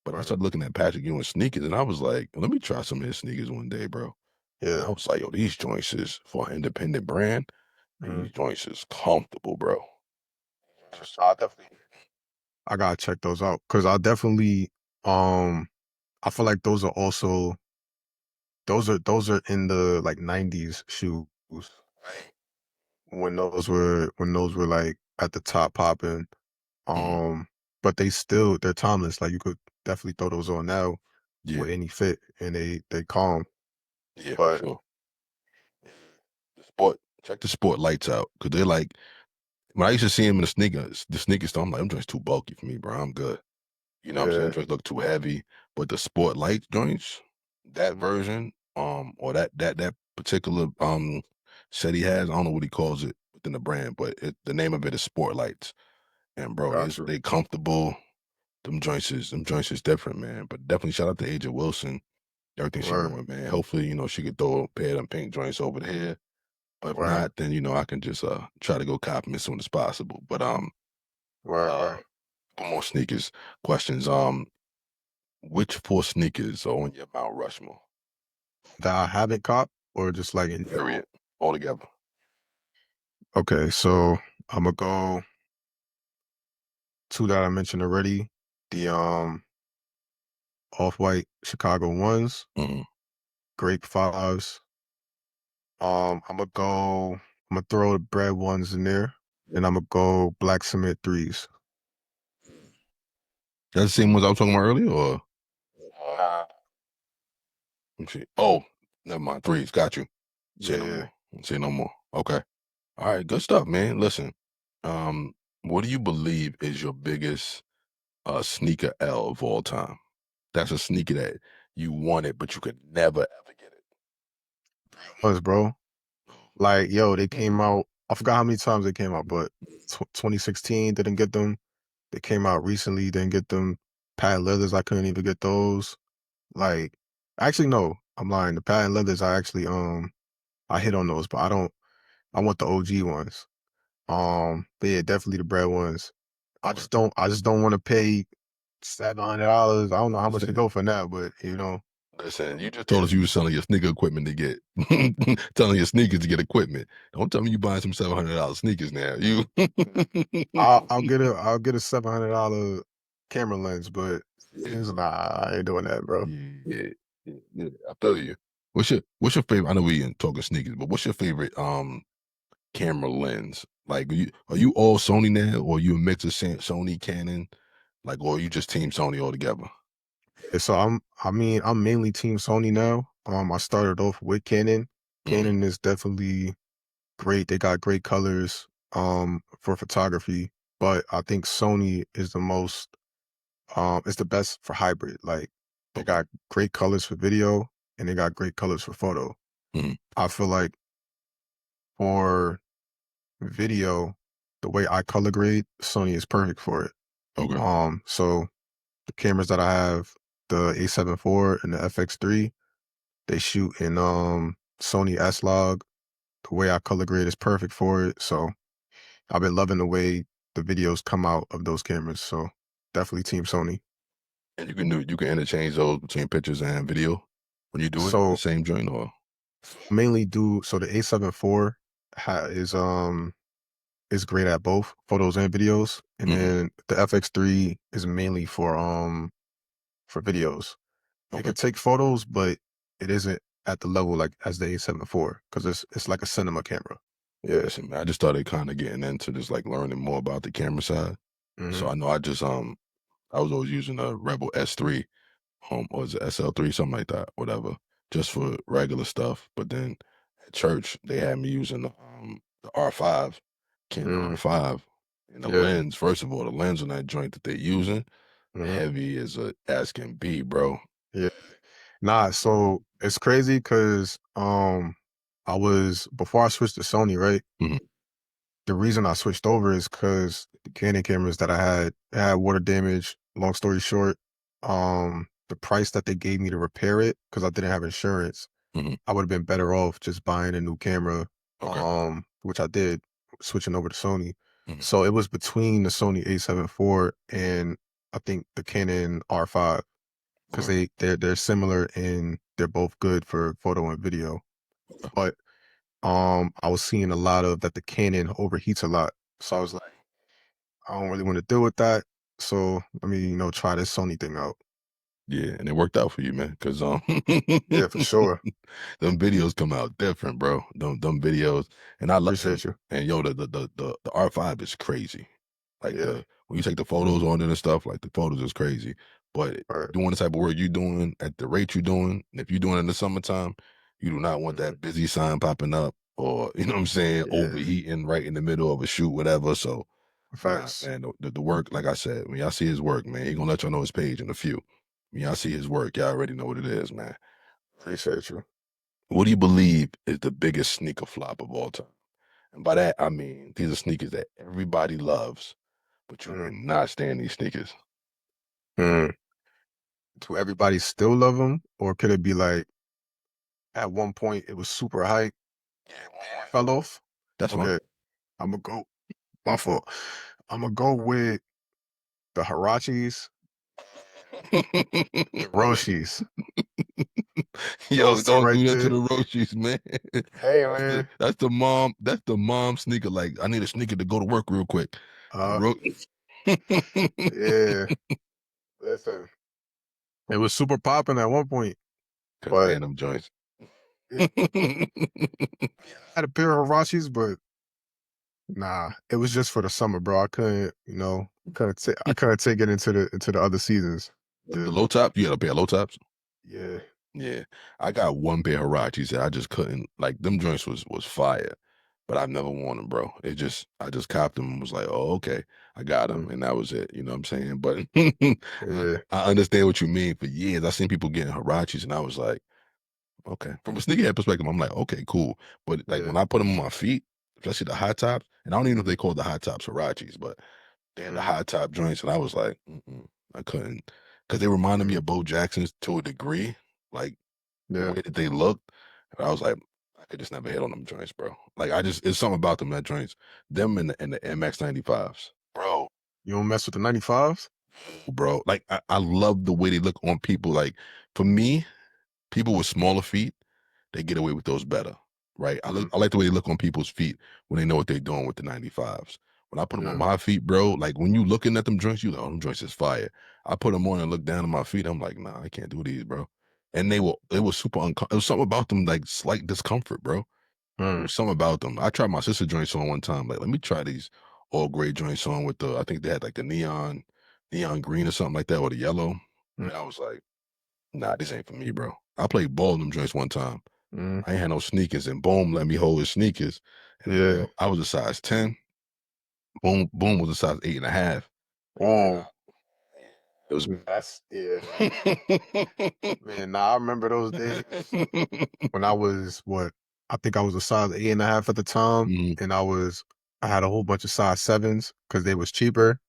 But I Word. started looking at Patrick Ewing sneakers, and I was like, let me try some of his sneakers one day, bro. And I Yeah. was like, yo, these joints is for an independent brand. Mhm. These joints is comfortable, bro. I gotta check those out because um I feel like those are also those are in the like 90s shoes when those were like at the top popping. Mhm. Um, but they're timeless. Like you could definitely throw those on now Yeah, with any fit and they calm. yeah, for But sure. The sport, check the sport lights out because they're like when I used to see him in the sneaker store. I'm like, I'm just too bulky for me, bro. I'm good. You know what I'm saying? Yeah, Joints look too heavy. But the sport light joints, that version, or that particular set he has, I don't know what he calls it within the brand, but the name of it is Sport Lights. And bro, got you. they comfortable. Them joints is different, man. But definitely shout out to AJ Wilson, everything she Word, doing, man. Hopefully, she could throw a pair of them pink joints over there. But if word, not, then I can just try to go cop them as soon as possible. But word, uh word. one more sneakers questions. Which four sneakers are on your Mount Rushmore? That I haven't caught or just like in general? Period. Altogether. Okay, so I'm gonna go two that I mentioned already. The off-white Chicago ones, Hmm. grape fives. I'm gonna throw the bread ones in there, and I'm gonna go black cement threes. That's the same ones I was talking about earlier, or Uh, let me see. Oh, never mind. Threes. Got you. Say no yeah. more. Say no more. Okay. All right. Good stuff, man. Listen. Um, what do you believe is your biggest sneaker L of all time? That's a sneaker that you wanted, but you could never ever get it. Was, bro. Like, yo, they came out. I forgot how many times they came out, but 2016 didn't get them. They came out recently, didn't get them. Patent leathers, I couldn't even get those. Like, actually, no, I'm lying. The patent leathers, I hit on those, but I don't. I want the OG ones. But yeah, definitely the bread ones. Okay. I just don't want to pay $700. I don't know how much to Listen, go for now, but listen, you just told us you were selling your sneaker equipment to get selling your sneakers to get equipment. Don't tell me you buying some $700 sneakers now. You I'll get a $700 camera lens, but it's nah, I ain't doing that, bro. yeah, yeah, I feel you. What's your favorite? I know we ain't talking sneakers, but what's your favorite camera lens? Like, are you all Sony now, or you a mix of Sony, Canon, like, or are you just Team Sony altogether? Yeah, so I'm mainly Team Sony now. I started off with Canon. Hmm. Canon is definitely great. They got great colors for photography, but I think Sony is is the best for hybrid. Like they Okay. got great colors for video and they got great colors for photo. Hmm. I feel like for video, the way I color grade, Sony is perfect for it. Okay. So the cameras that I have, the A7 IV and the FX3, they shoot in Sony S-Log. The way I color grade is perfect for it. So I've been loving the way the videos come out of those cameras. So definitely Team Sony. And you can interchange those between pictures and video when you do it, the So same joint, or mainly do so the A7 IV is great at both photos and videos, and hmm. then the FX3 is mainly for videos. It Okay. could take photos, but it isn't at the level like as the A7 IV because it's like a cinema camera. Yeah. Listen, man, I just started kind of getting into just like learning more about the camera side. Hmm. So I know I was always using a Rebel S3, or is it SL3, something like that, whatever, just for regular stuff. But then at church, they had me using the R5, Canon Mm, R5, and the yeah. lens. First of all, the lens on that joint that they're using, Hmm. heavy as a as can be, bro. Yeah. Nah, so it's crazy because I was before I switched to Sony, right? Mhm, The reason I switched over is because the Canon cameras that I had water damage. Long story short, the price that they gave me to repair it, because I didn't have insurance, mhm. I would have been better off just buying a new camera, Okay. which I did, switching over to Sony. Mhm. So it was between the Sony A7 IV and I think the Canon R5 because Okay. they're similar and they're both good for photo and video. Okay. But I was seeing a lot of that the Canon overheats a lot. So I was like, I don't really want to deal with that. So let me, try this Sony thing out. Yeah, and it worked out for you, man, because Yeah, for sure. them videos come out different, bro. Them videos, and I love and Appreciate you. and yo, the R5 is crazy. Like Yeah. the when you take the photos on it and stuff, like the photos is crazy. But All right. doing the type of work you're doing at the rate you're doing, and if you're doing it in the summertime, you do not want Mhm. that busy sign popping up, or you know what I'm saying, Yeah. overheating right in the middle of a shoot, whatever. So Nah, Facts. man, the work, like I said, when y'all see his work, man, he gonna let y'all know his page in a few. When y'all see his work, y'all already know what it is, man. Appreciate you. What do you believe is the biggest sneaker flop of all time? And by that, I mean these are sneakers that everybody loves, but you Mm. cannot stand these sneakers. Mm. Do everybody still love them, or could it be like at one point it was super hype, Yeah, fell off? that's fine. Okay, I'm gonna go. My fault. I'm gonna go with the Harachis, the Roshis. Yo, Those two don't right do that to there. the Roshis, man. Hey That's the man. that's the mom that's the mom sneaker. Like, I need a sneaker to go to work real quick. The Uh, ro yeah. Listen, it was super popping at one point, Couldn't but stand them joints. it had a pair of Harachis, but nah, it was just for the summer, bro. I couldn't, I couldn't take it into the other seasons. The Yeah, low top, you got a pair of low tops? yeah. Yeah. I got one pair of Hirachis that I just couldn't like them joints was fire, but I've never worn them, bro. I just copped them and was like, oh, okay, I got them, Mm, and that was it. You know what I'm saying? But yeah, I understand what you mean. For years, I seen people getting Hirachis, and I was like, okay. From a sneakerhead perspective, I'm like, okay, cool. But like yeah. when I put them on my feet, especially the high tops, and I don't even know if Mm, they call the high tops Hirachis, but they had the mm, high top joints, and I was like, I couldn't, because they reminded me mm, of Bo Jackson's to a degree, like the yeah. way that they looked. And I was like, I could just never hit on them joints, bro. Like I just, it's something about them that joints, them and the MX 95s, bro. You don't mess with the 95s? Bro, like I love the way they look on people. Like for me, people with smaller feet, they get away with those better, right? Mm, I like the way they look on people's feet when they know what they're doing with the 95s. When I put them on yeah. my feet, bro, like when you looking at them joints, you know, them joints is fire. I put them on and look down at my feet. I'm like, nah, I can't do these, bro. And it was super uncomfortable. It was something about them, like slight discomfort, bro. It Mm, was something about them. I tried my sister joints on one time. Like, let me try these all gray joints on with I think they had like the neon green or something like that, or the yellow. mm, And I was like, nah, this ain't for me, bro. I played ball in them joints one time. mm, I ain't had no sneakers, and Boom let me hold his sneakers. And yeah. I was a size 10. Boom was a size 8.5. Oh, It was that's yeah. Man, nah, I remember those days when I was what I think I was a size 8.5 at the time, Mhm. and I had a whole bunch of size 7s because they was cheaper.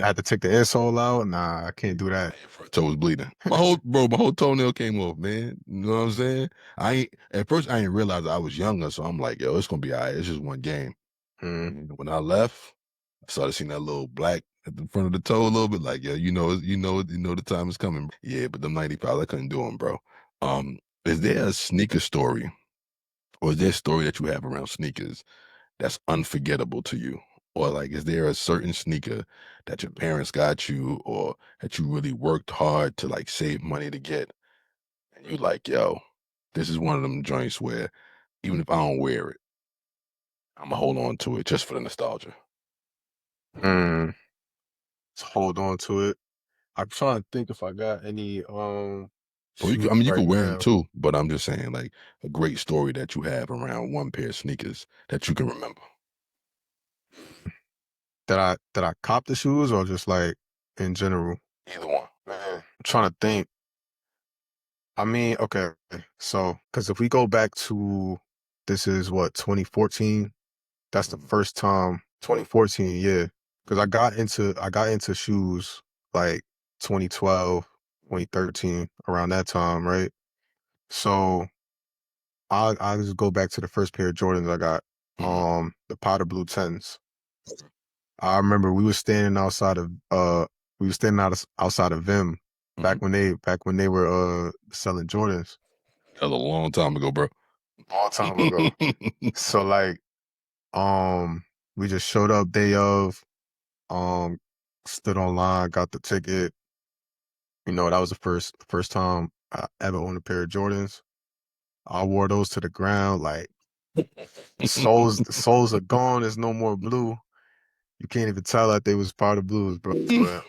I Yeah. had to take the insole out. Nah, I can't do that. Front toe was bleeding. My whole toenail came off, man. You know what I'm saying? I ain't at first I didn't realize I was younger, so I'm like, yo, it's gonna be all right. It's just one game. Mm, And when I left, I started seeing that little black at the front of the toe a little bit, like, yeah, you know the time is coming. Yeah, but the 95, I couldn't do them, bro. Um, is there a sneaker story, or is there a story that you have around sneakers that's unforgettable to you? Or like, is there a certain sneaker that your parents got you, or that you really worked hard to like save money to get, and you like, yo, this is one of them joints where even if I don't wear it, I'm gonna hold on to it just for the nostalgia. mm. Let's hold on to it. I'm trying to think if I got any Or you shoes I mean, you right could wear them now. too, but I'm just saying, like, a great story that you have around one pair of sneakers that you can remember. That I cop the shoes or just like in general. Either one. Man, I'm trying to think. I mean, okay, so because if we go back to this is what 2014. That's the Mhm. first time 2014, yeah. Because I got into shoes like 2012, 2013, around that time, right? So I just go back to the first pair of Jordans I got, Mhm. the powder blue tens. I remember we were standing outside of Vim Mhm. back when they were selling Jordans That was a long time ago, bro. long time ago. So like we just showed up day of, um stood online, got the ticket. That was the first time I ever owned a pair of Jordans. I wore those to the ground, like the soles are gone, there's no more blue. You can't even tell that they was powder blues, bro. But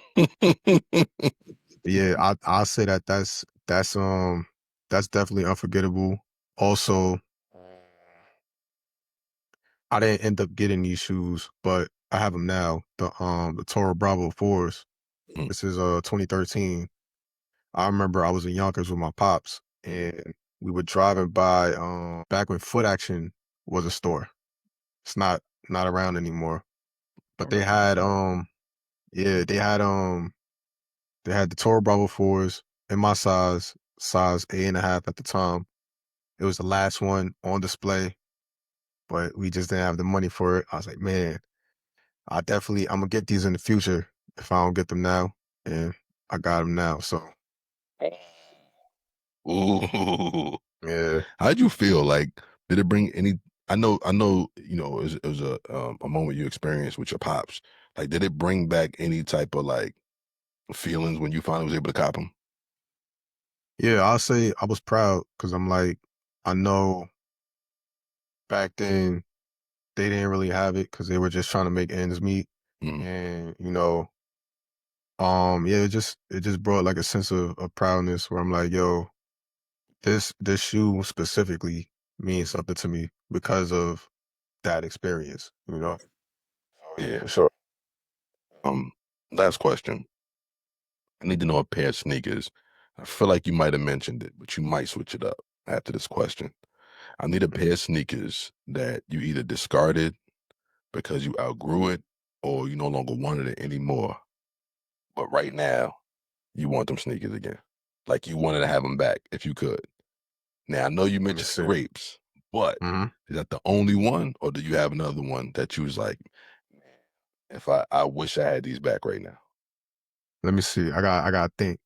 yeah, I'll say that's definitely unforgettable. Also, I didn't end up getting these shoes, but I have them now. The Toro Bravo 4s. Mm, This is 2013. I remember I was in Yonkers with my pops, and we were driving by back when Foot Action was a store. It's not around anymore. I But they remember had that. yeah, they had the Toro Bravo 4s in my size 8.5 at the time. It was the last one on display, but we just didn't have the money for it. I was like, man, I'm gonna get these in the future if I don't get them now. And I got them now. So Ooh. yeah. How'd you feel? Like, did it bring any? I know, it was a moment you experienced with your pops. Like, did it bring back any type of like feelings when you finally was able to cop them? Yeah, I'll say I was proud because I'm like, I know back then they didn't really have it because they were just trying to make ends meet. Mm, And, yeah, it just brought like a sense of proudness where I'm like, yo, this shoe specifically means something to me because of that experience, you know? Oh yeah, yeah. for sure. Um, Last question. I need to know a pair of sneakers. I feel like you might have mentioned it, but you might switch it up after this question. I need a Mhm. pair of sneakers that you either discarded because you outgrew it or you no longer wanted it anymore. But right now, you want them sneakers again. Like you wanted to have them back if you could. Now, I know you Let me mentioned the see. grapes, but Hmm. is that the only one or do you have another one that you was like, if I wish I had these back right now? Let me see. I got to think.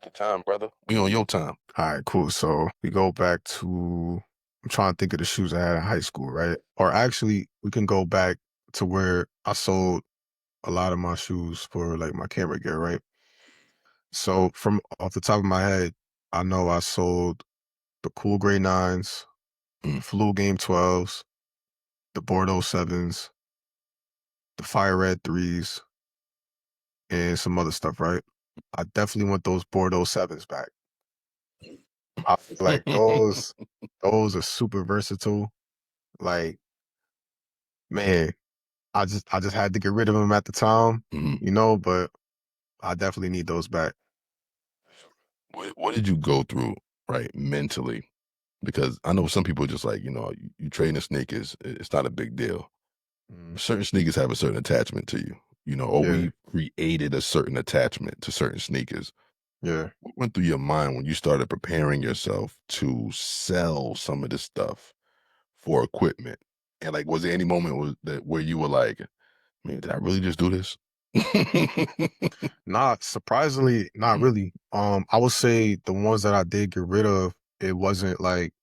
Take your time, brother. We on your time. All right, cool. So we go back to, I'm trying to think of the shoes I had in high school, right? Or actually, we can go back to where I sold a lot of my shoes for like my camera gear, right? So from off the top of my head, I know I sold the Cool Gray Nines, Mm, the Flu Game 12s, the Bordeaux 7s, the Fire Red 3s, and some other stuff, right? I definitely want those Bordeaux 7s back. I feel like those are super versatile. Like, man, I just had to get rid of them at the time, mhm. but I definitely need those back. What did you go through, right, mentally? Because I know some people just like, you trade in sneakers, it's not a big deal. Mm, Certain sneakers have a certain attachment to you, or yeah, we created a certain attachment to certain sneakers. yeah. What went through your mind when you started preparing yourself to sell some of this stuff for equipment? And like, was there any moment where you were like, man, did I really just do this? Not surprisingly, not Mm, really. I would say the ones that I did get rid of, it wasn't like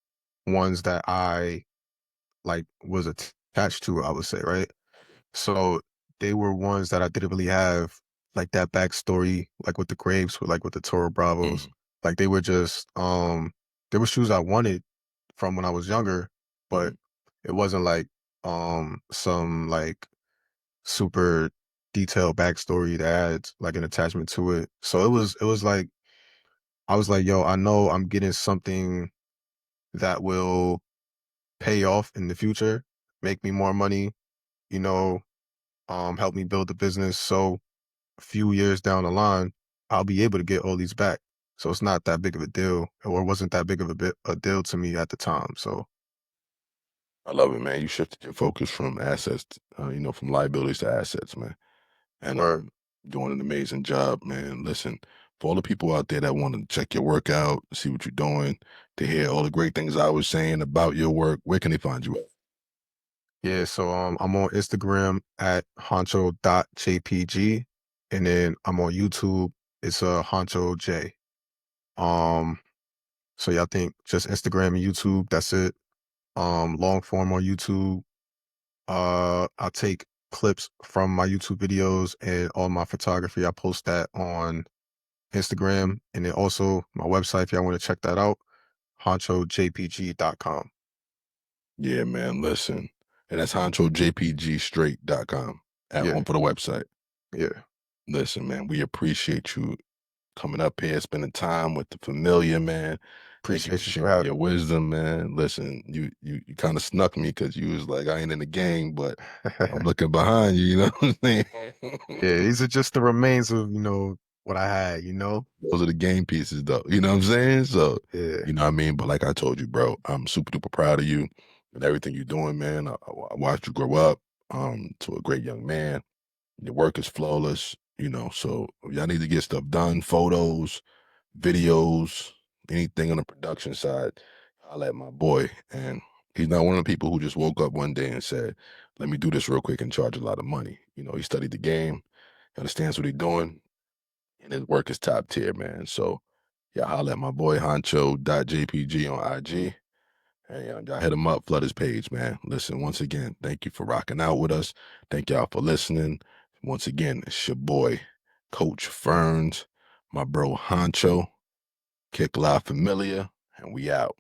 ones that I like was attached to, I would say, right? So they were ones that I didn't really have like that backstory, like with the grapes, with the Toro Bravos. mm, Like they were just they were shoes I wanted from when I was younger, but mm. it wasn't like some like super detailed backstory that adds like an attachment to it. So it was like I was like, yo, I know I'm getting something that will pay off in the future, make me more money, you know, help me build the business. So a few years down the line, I'll be able to get all these back. So it's not that big of a deal, or wasn't that big of a deal to me at the time. So I love it, man. You shifted your focus from assets, from liabilities to assets, man. And word. doing an amazing job, man. Listen, for all the people out there that want to check your work out, see what you're doing, to hear all the great things I was saying about your work, where can they find you at? Yeah, so I'm on Instagram at honcho.jpg, and then I'm on YouTube. It's Honcho J. Um, so yeah, I think just Instagram and YouTube, that's it. Long form on YouTube. I take clips from my YouTube videos and all my photography. I post that on Instagram, and then also my website if y'all want to check that out, honchojpg.com. Yeah, man. Listen, and that's honchojpgstraight.com Yeah, for the website. yeah. Listen, man, we appreciate you coming up here, spending time with the familiar, man. Thank you for Appreciate you for sharing having your wisdom, man. Listen, you kind of snuck me because you was like, I ain't in the game, but I'm looking behind you, you know what I'm saying? Yeah, these are just the remains of, what I had, Those are the game pieces though. You know what I'm saying? So, Yeah. you know what I mean? But like I told you, bro, I'm super duper proud of you and everything you're doing, man. I watched you grow up to a great young man. Your work is flawless, you know. So y'all need to get stuff done, photos, videos, anything on the production side. I'll at my boy. And he's not one of the people who just woke up one day and said, let me do this real quick and charge a lot of money. You know, he studied the game, he understands what he's doing, and his work is top tier, man. So yeah, holla at my boy Honcho.jpg on IG. And y'all hit him up, flood his page, man. Listen, once again, thank you for rocking out with us. Thank y'all for listening. Once again, it's your boy, Coach Fernz, my bro Honcho, Kick Live Familia, and we out.